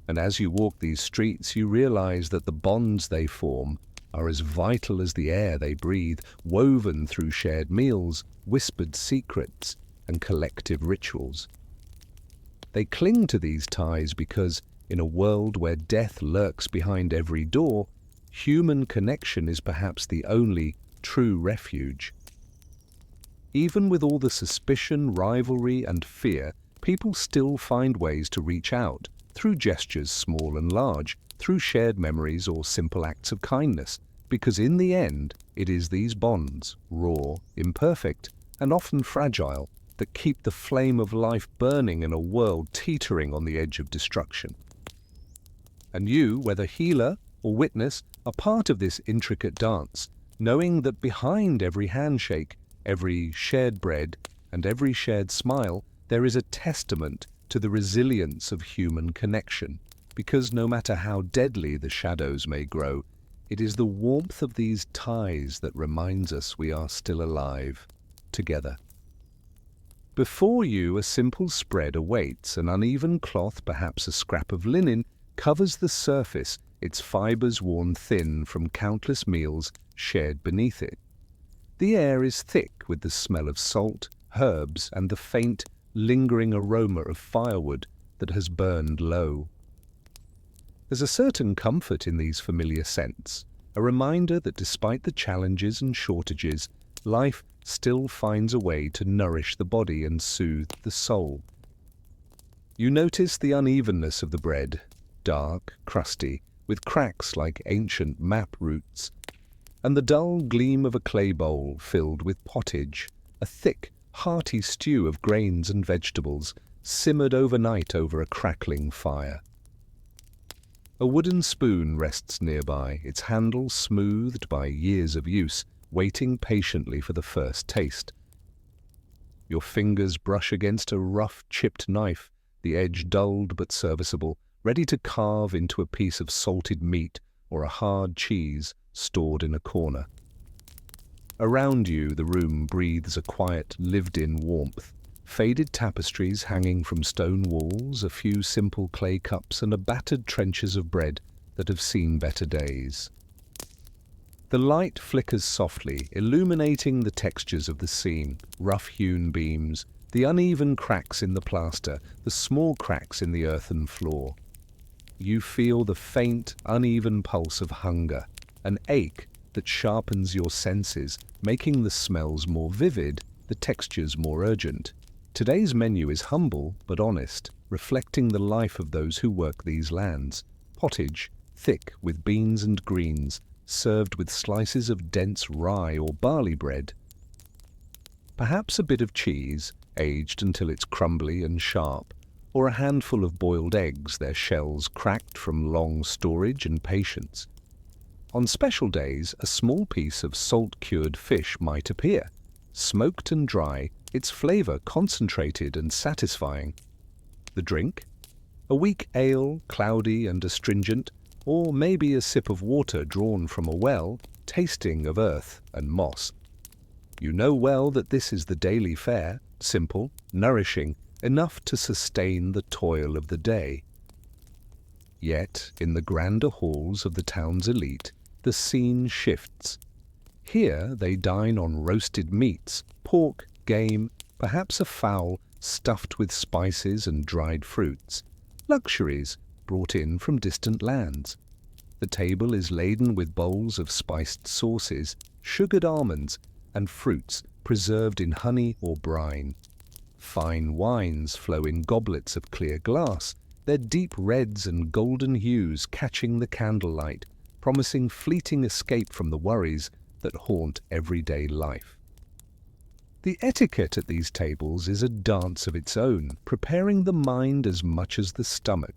And as you walk these streets, you realize that the bonds they form are as vital as the air they breathe, woven through shared meals, whispered secrets, and collective rituals. They cling to these ties because, in a world where death lurks behind every door, human connection is perhaps the only true refuge. Even with all the suspicion, rivalry, and fear, people still find ways to reach out, through gestures small and large, through shared memories or simple acts of kindness, because in the end, it is these bonds, raw, imperfect, and often fragile, that keep the flame of life burning in a world teetering on the edge of destruction. And you, whether healer or witness, are part of this intricate dance, knowing that behind every handshake, every shared bread, and every shared smile, there is a testament to the resilience of human connection, because no matter how deadly the shadows may grow, it is the warmth of these ties that reminds us we are still alive, together. Before you, a simple spread awaits. An uneven cloth, perhaps a scrap of linen, covers the surface, its fibers worn thin from countless meals shared beneath it. The air is thick with the smell of salt, herbs, and the faint, lingering aroma of firewood that has burned low. There's a certain comfort in these familiar scents, a reminder that despite the challenges and shortages, life still finds a way to nourish the body and soothe the soul. You notice the unevenness of the bread, dark, crusty, with cracks like ancient map roots, and the dull gleam of a clay bowl filled with pottage, a thick, hearty stew of grains and vegetables, simmered overnight over a crackling fire. A wooden spoon rests nearby, its handle smoothed by years of use, waiting patiently for the first taste. Your fingers brush against a rough, chipped knife, the edge dulled but serviceable, ready to carve into a piece of salted meat or a hard cheese stored in a corner. Around you, the room breathes a quiet, lived-in warmth. Faded tapestries hanging from stone walls, a few simple clay cups, and a battered trenches of bread that have seen better days. The light flickers softly, illuminating the textures of the scene, rough-hewn beams, the uneven cracks in the plaster, the small cracks in the earthen floor. You feel the faint, uneven pulse of hunger, an ache that sharpens your senses, making the smells more vivid, the textures more urgent. Today's menu is humble but honest, reflecting the life of those who work these lands. Pottage, thick with beans and greens, served with slices of dense rye or barley bread. Perhaps a bit of cheese, aged until it's crumbly and sharp, or a handful of boiled eggs, their shells cracked from long storage and patience. On special days, a small piece of salt-cured fish might appear, smoked and dry, its flavor concentrated and satisfying. The drink? A weak ale, cloudy and astringent, or maybe a sip of water drawn from a well, tasting of earth and moss. You know well that this is the daily fare, simple, nourishing, enough to sustain the toil of the day. Yet, in the grander halls of the town's elite, the scene shifts. Here they dine on roasted meats, pork, game, perhaps a fowl stuffed with spices and dried fruits, luxuries brought in from distant lands. The table is laden with bowls of spiced sauces, sugared almonds, and fruits preserved in honey or brine. Fine wines flow in goblets of clear glass, their deep reds and golden hues catching the candlelight, promising fleeting escape from the worries that haunt everyday life. The etiquette at these tables is a dance of its own, preparing the mind as much as the stomach.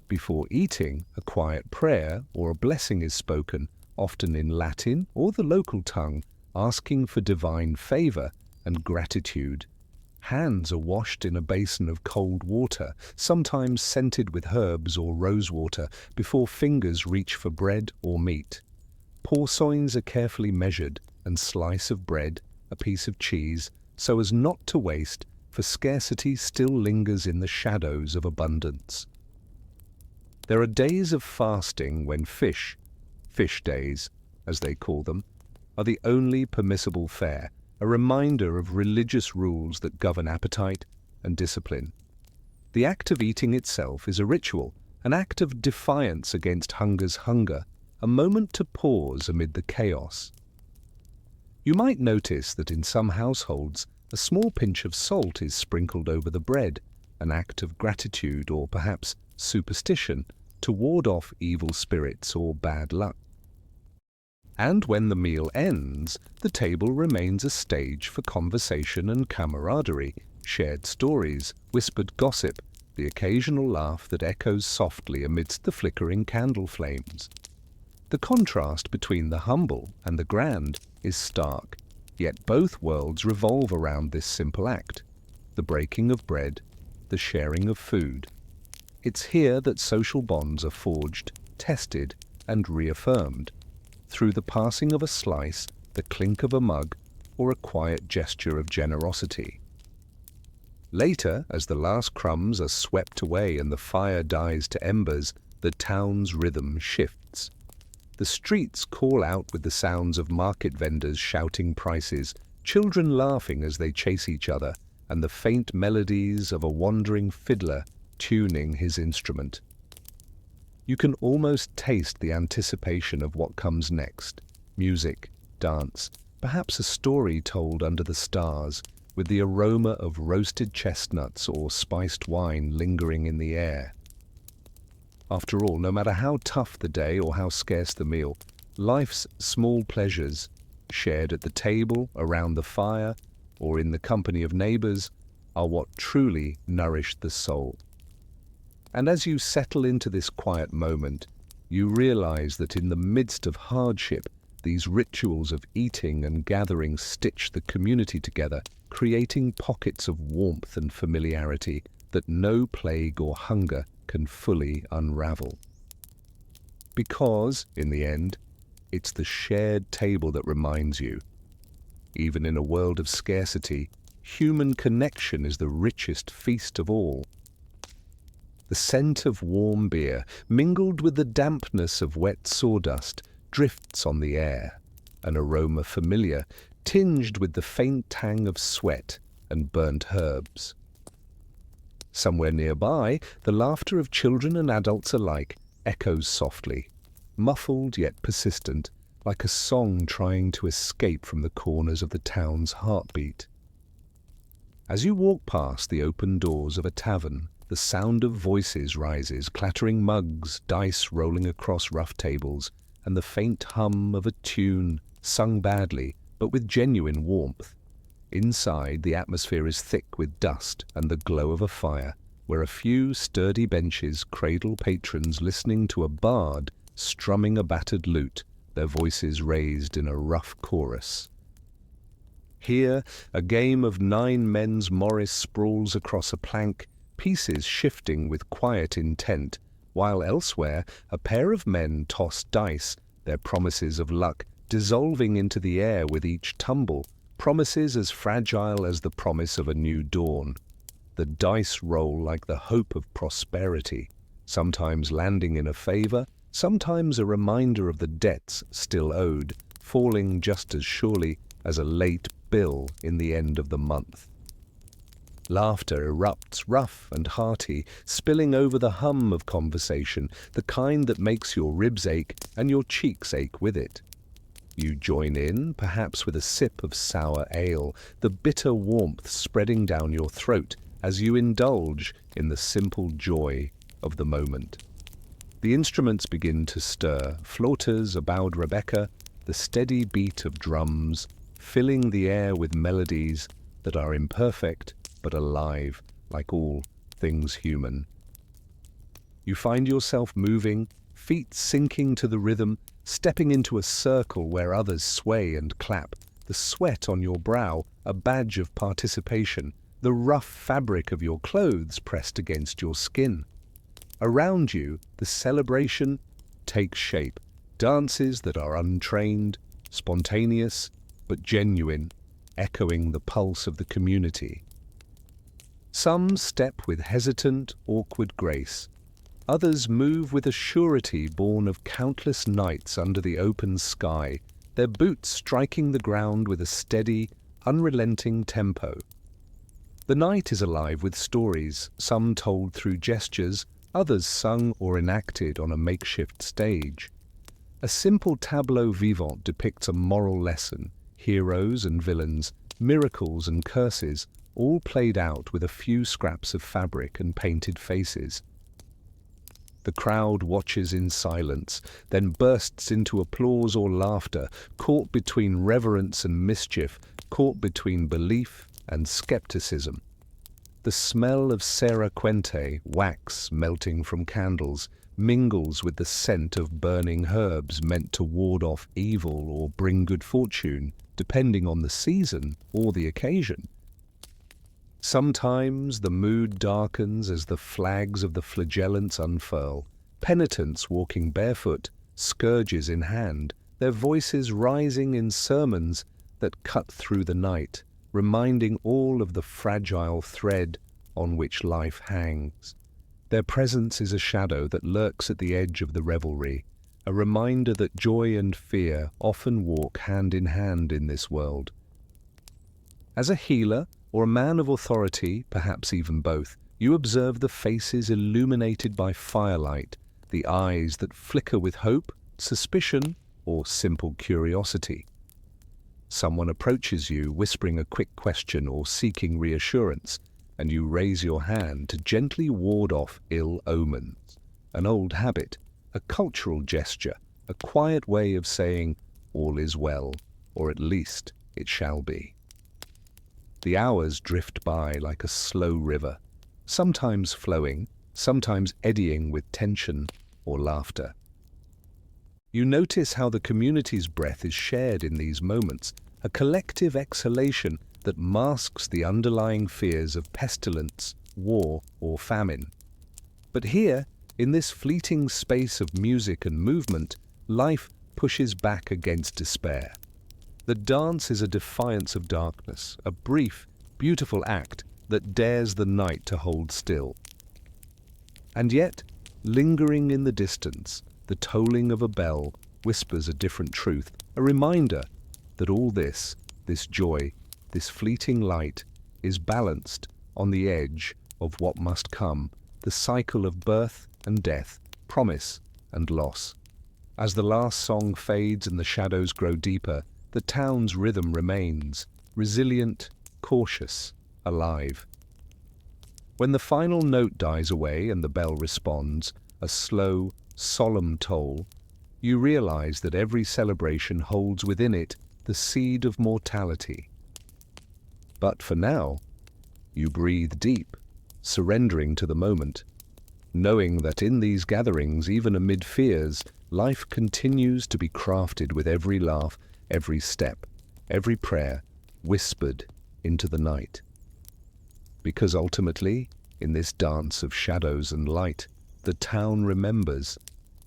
Before eating, a quiet prayer or a blessing is spoken, often in Latin or the local tongue, asking for divine favor and gratitude. Hands are washed in a basin of cold water, sometimes scented with herbs or rosewater, before fingers reach for bread or meat. Portions are carefully measured, and slice of bread, a piece of cheese, so as not to waste, for scarcity still lingers in the shadows of abundance. There are days of fasting when fish days, as they call them, are the only permissible fare, a reminder of religious rules that govern appetite and discipline. The act of eating itself is a ritual, an act of defiance against hunger's hunger, a moment to pause amid the chaos. You might notice that in some households, a small pinch of salt is sprinkled over the bread, an act of gratitude or perhaps superstition to ward off evil spirits or bad luck. And when the meal ends, the table remains a stage for conversation and camaraderie, shared stories, whispered gossip, the occasional laugh that echoes softly amidst the flickering candle flames. The contrast between the humble and the grand is stark, yet both worlds revolve around this simple act, the breaking of bread, the sharing of food. It's here that social bonds are forged, tested, and reaffirmed, through the passing of a slice, the clink of a mug, or a quiet gesture of generosity. Later, as the last crumbs are swept away and the fire dies to embers, the town's rhythm shifts. The streets call out with the sounds of market vendors shouting prices, children laughing as they chase each other, and the faint melodies of a wandering fiddler tuning his instrument. You can almost taste the anticipation of what comes next. Music, dance, perhaps a story told under the stars, with the aroma of roasted chestnuts or spiced wine lingering in the air. After all, no matter how tough the day or how scarce the meal, life's small pleasures, shared at the table, around the fire, or in the company of neighbors, are what truly nourish the soul. And as you settle into this quiet moment, you realize that in the midst of hardship, these rituals of eating and gathering stitch the community together, creating pockets of warmth and familiarity that no plague or hunger can fully unravel. Because, in the end, it's the shared table that reminds you, even in a world of scarcity, human connection is the richest feast of all. The scent of warm beer, mingled with the dampness of wet sawdust, drifts on the air, an aroma familiar, tinged with the faint tang of sweat and burnt herbs. Somewhere nearby, the laughter of children and adults alike echoes softly, muffled yet persistent, like a song trying to escape from the corners of the town's heartbeat. As you walk past the open doors of a tavern, the sound of voices rises, clattering mugs, dice rolling across rough tables, and the faint hum of a tune sung badly, but with genuine warmth. Inside, the atmosphere is thick with dust and the glow of a fire, where a few sturdy benches cradle patrons listening to a bard strumming a battered lute, their voices raised in a rough chorus. Here, a game of 9 men's Morris sprawls across a plank, pieces shifting with quiet intent, while elsewhere a pair of men toss dice, their promises of luck dissolving into the air with each tumble, promises as fragile as the promise of a new dawn. The dice roll like the hope of prosperity, sometimes landing in a favor, sometimes a reminder of the debts still owed, falling just as surely as a late bill in the end of the month. Laughter erupts rough and hearty, spilling over the hum of conversation, the kind that makes your ribs ache and your cheeks ache with it. You join in, perhaps with a sip of sour ale, the bitter warmth spreading down your throat as you indulge in the simple joy of the moment. The instruments begin to stir, flauters, a bowed Rebecca, the steady beat of drums, filling the air with melodies that are imperfect but alive, like all things human. You find yourself moving, feet sinking to the rhythm, stepping into a circle where others sway and clap, the sweat on your brow a badge of participation, the rough fabric of your clothes pressed against your skin. Around you, the celebration takes shape, dances that are untrained, spontaneous, but genuine, echoing the pulse of the community. Some step with hesitant, awkward grace. Others move with a surety born of countless nights under the open sky, their boots striking the ground with a steady, unrelenting tempo. The night is alive with stories, some told through gestures, others sung or enacted on a makeshift stage. A simple tableau vivant depicts a moral lesson, heroes and villains, miracles and curses, all played out with a few scraps of fabric and painted faces. The crowd watches in silence, then bursts into applause or laughter, caught between reverence and mischief, caught between belief and skepticism. The smell of Cera Quente, wax melting from candles, mingles with the scent of burning herbs meant to ward off evil or bring good fortune, depending on the season or the occasion. Sometimes the mood darkens as the flags of the flagellants unfurl, penitents walking barefoot, scourges in hand, their voices rising in sermons that cut through the night, reminding all of the fragile thread on which life hangs. Their presence is a shadow that lurks at the edge of the revelry, a reminder that joy and fear often walk hand in hand in this world. As a healer, or a man of authority, perhaps even both, you observe the faces illuminated by firelight, the eyes that flicker with hope, suspicion, or simple curiosity. Someone approaches you, whispering a quick question or seeking reassurance, and you raise your hand to gently ward off ill omens. An old habit, a cultural gesture, a quiet way of saying, all is well, or at least it shall be. The hours drift by like a slow river, sometimes flowing, sometimes eddying with tension or laughter. You notice how the community's breath is shared in these moments, a collective exhalation that masks the underlying fears of pestilence, war, or famine. But here, in this fleeting space of music and movement, life pushes back against despair. The dance is a defiance of darkness, a brief, beautiful act that dares the night to hold still. And yet, lingering in the distance, the tolling of a bell whispers a different truth, a reminder that all this joy, this fleeting light, is balanced on the edge of what must come, the cycle of birth and death, promise and loss. As the last song fades and the shadows grow deeper, the town's rhythm remains, resilient, cautious, alive. When the final note dies away and the bell responds, a slow, solemn toll, you realize that every celebration holds within it the seed of mortality. But for now, you breathe deep, surrendering to the moment, knowing that in these gatherings, even amid fears, life continues to be crafted with every laugh, every step, every prayer, whispered into the night. Because ultimately, in this dance of shadows and light, the town remembers.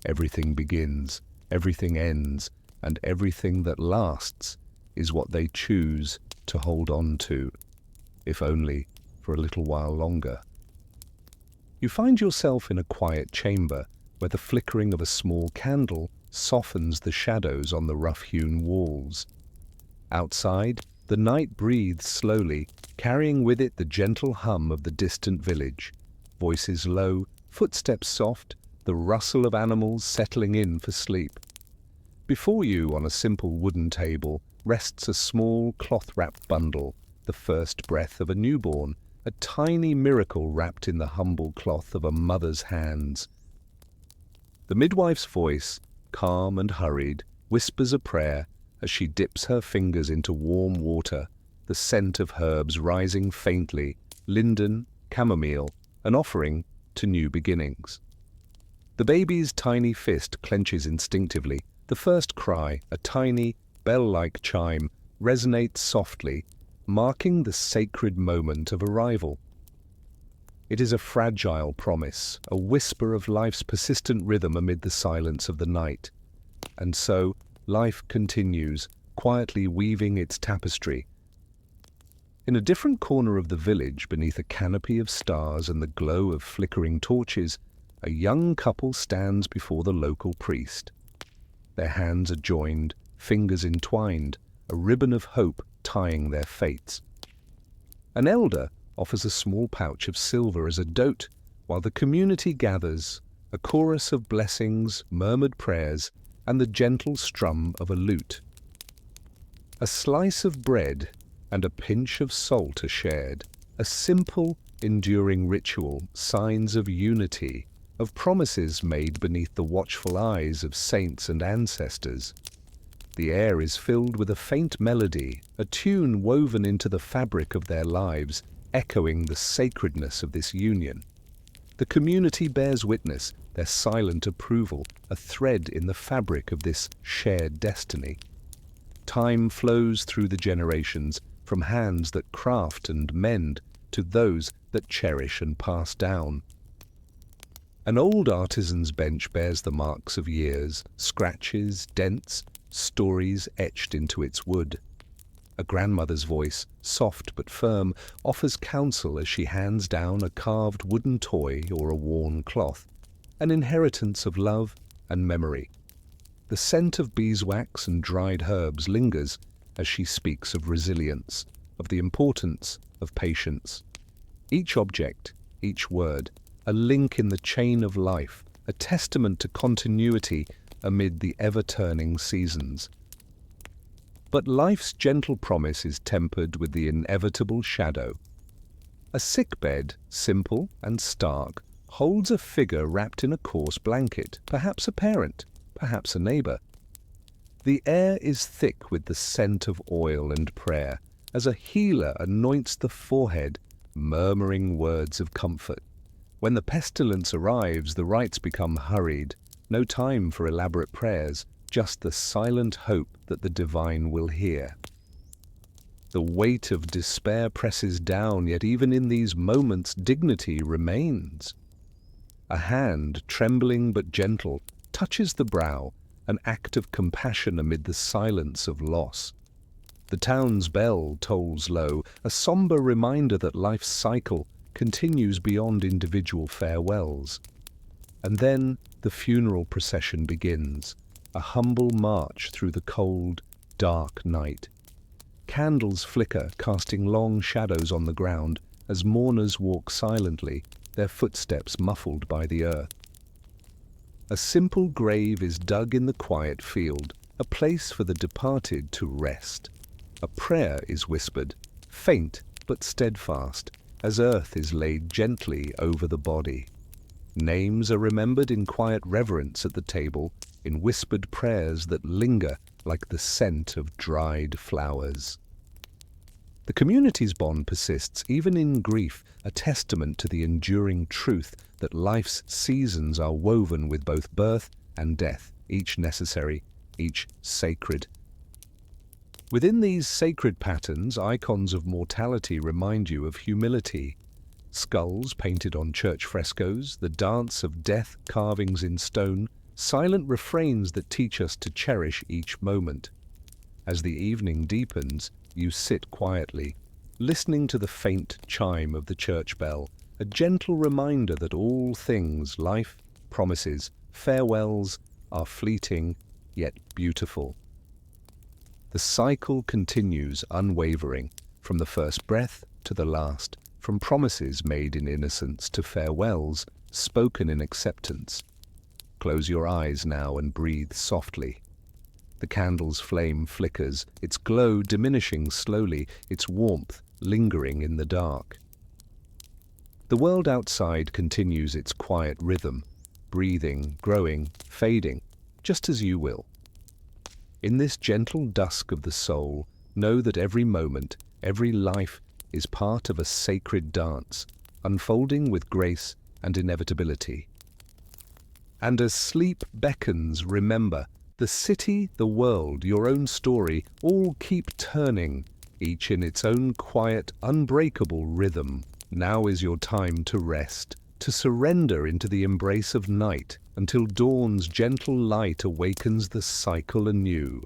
Everything begins, everything ends, and everything that lasts is what they choose to hold on to, if only for a little while longer. You find yourself in a quiet chamber where the flickering of a small candle softens the shadows on the rough-hewn walls. Outside, the night breathes slowly, carrying with it the gentle hum of the distant village. Voices low, footsteps soft, the rustle of animals settling in for sleep. Before you, on a simple wooden table, rests a small cloth-wrapped bundle, the first breath of a newborn, a tiny miracle wrapped in the humble cloth of a mother's hands. The midwife's voice, calm and hurried, whispers a prayer as she dips her fingers into warm water, the scent of herbs rising faintly, linden, chamomile, an offering to new beginnings. The baby's tiny fist clenches instinctively. The first cry, a tiny, bell-like chime, resonates softly, marking the sacred moment of arrival. It is a fragile promise, a whisper of life's persistent rhythm amid the silence of the night. And so, life continues, quietly weaving its tapestry. In a different corner of the village, beneath a canopy of stars and the glow of flickering torches, a young couple stands before the local priest. Their hands are joined, fingers entwined, a ribbon of hope tying their fates. An elder, offers a small pouch of silver as a dote, while the community gathers, a chorus of blessings, murmured prayers, and the gentle strum of a lute. A slice of bread and a pinch of salt are shared, a simple, enduring ritual, signs of unity, of promises made beneath the watchful eyes of saints and ancestors. The air is filled with a faint melody, a tune woven into the fabric of their lives, echoing the sacredness of this union. The community bears witness, their silent approval, a thread in the fabric of this shared destiny. Time flows through the generations, from hands that craft and mend to those that cherish and pass down. An old artisan's bench bears the marks of years, scratches, dents, stories etched into its wood. A grandmother's voice, soft but firm, offers counsel as she hands down a carved wooden toy or a worn cloth, an inheritance of love and memory. The scent of beeswax and dried herbs lingers as she speaks of resilience, of the importance of patience. Each object, each word, a link in the chain of life, a testament to continuity amid the ever-turning seasons. But life's gentle promise is tempered with the inevitable shadow. A sickbed, simple and stark, holds a figure wrapped in a coarse blanket, perhaps a parent, perhaps a neighbor. The air is thick with the scent of oil and prayer, as a healer anoints the forehead, murmuring words of comfort. When the pestilence arrives, the rites become hurried, no time for elaborate prayers, just the silent hope that the divine will hear. The weight of despair presses down, yet even in these moments dignity remains. A hand, trembling but gentle, touches the brow, an act of compassion amid the silence of loss. The town's bell tolls low, a somber reminder that life's cycle continues beyond individual farewells. And then the funeral procession begins, a humble march through the cold, dark night. Candles flicker, casting long shadows on the ground as mourners walk silently, their footsteps muffled by the earth. A simple grave is dug in the quiet field, a place for the departed to rest. A prayer is whispered, faint but steadfast, as earth is laid gently over the body. Names are remembered in quiet reverence at the table, in whispered prayers that linger like the scent of dried flowers. The community's bond persists even in grief, a testament to the enduring truth that life's seasons are woven with both birth and death, each necessary, each sacred. Within these sacred patterns, icons of mortality remind you of humility. Skulls painted on church frescoes, the dance of death carvings in stone, silent refrains that teach us to cherish each moment. As the evening deepens, you sit quietly, listening to the faint chime of the church bell, a gentle reminder that all things, life, promises, farewells, are fleeting yet beautiful. The cycle continues unwavering, from the first breath to the last, from promises made in innocence to farewells spoken in acceptance. Close your eyes now and breathe softly. The candle's flame flickers, its glow diminishing slowly, its warmth lingering in the dark. The world outside continues its quiet rhythm, breathing, growing, fading, just as you will. In this gentle dusk of the soul, know that every moment, every life is part of a sacred dance, unfolding with grace and inevitability. And as sleep beckons, remember, the city, the world, your own story, all keep turning, each in its own quiet, unbreakable rhythm. Now is your time to rest, to surrender into the embrace of night, until dawn's gentle light awakens the cycle anew.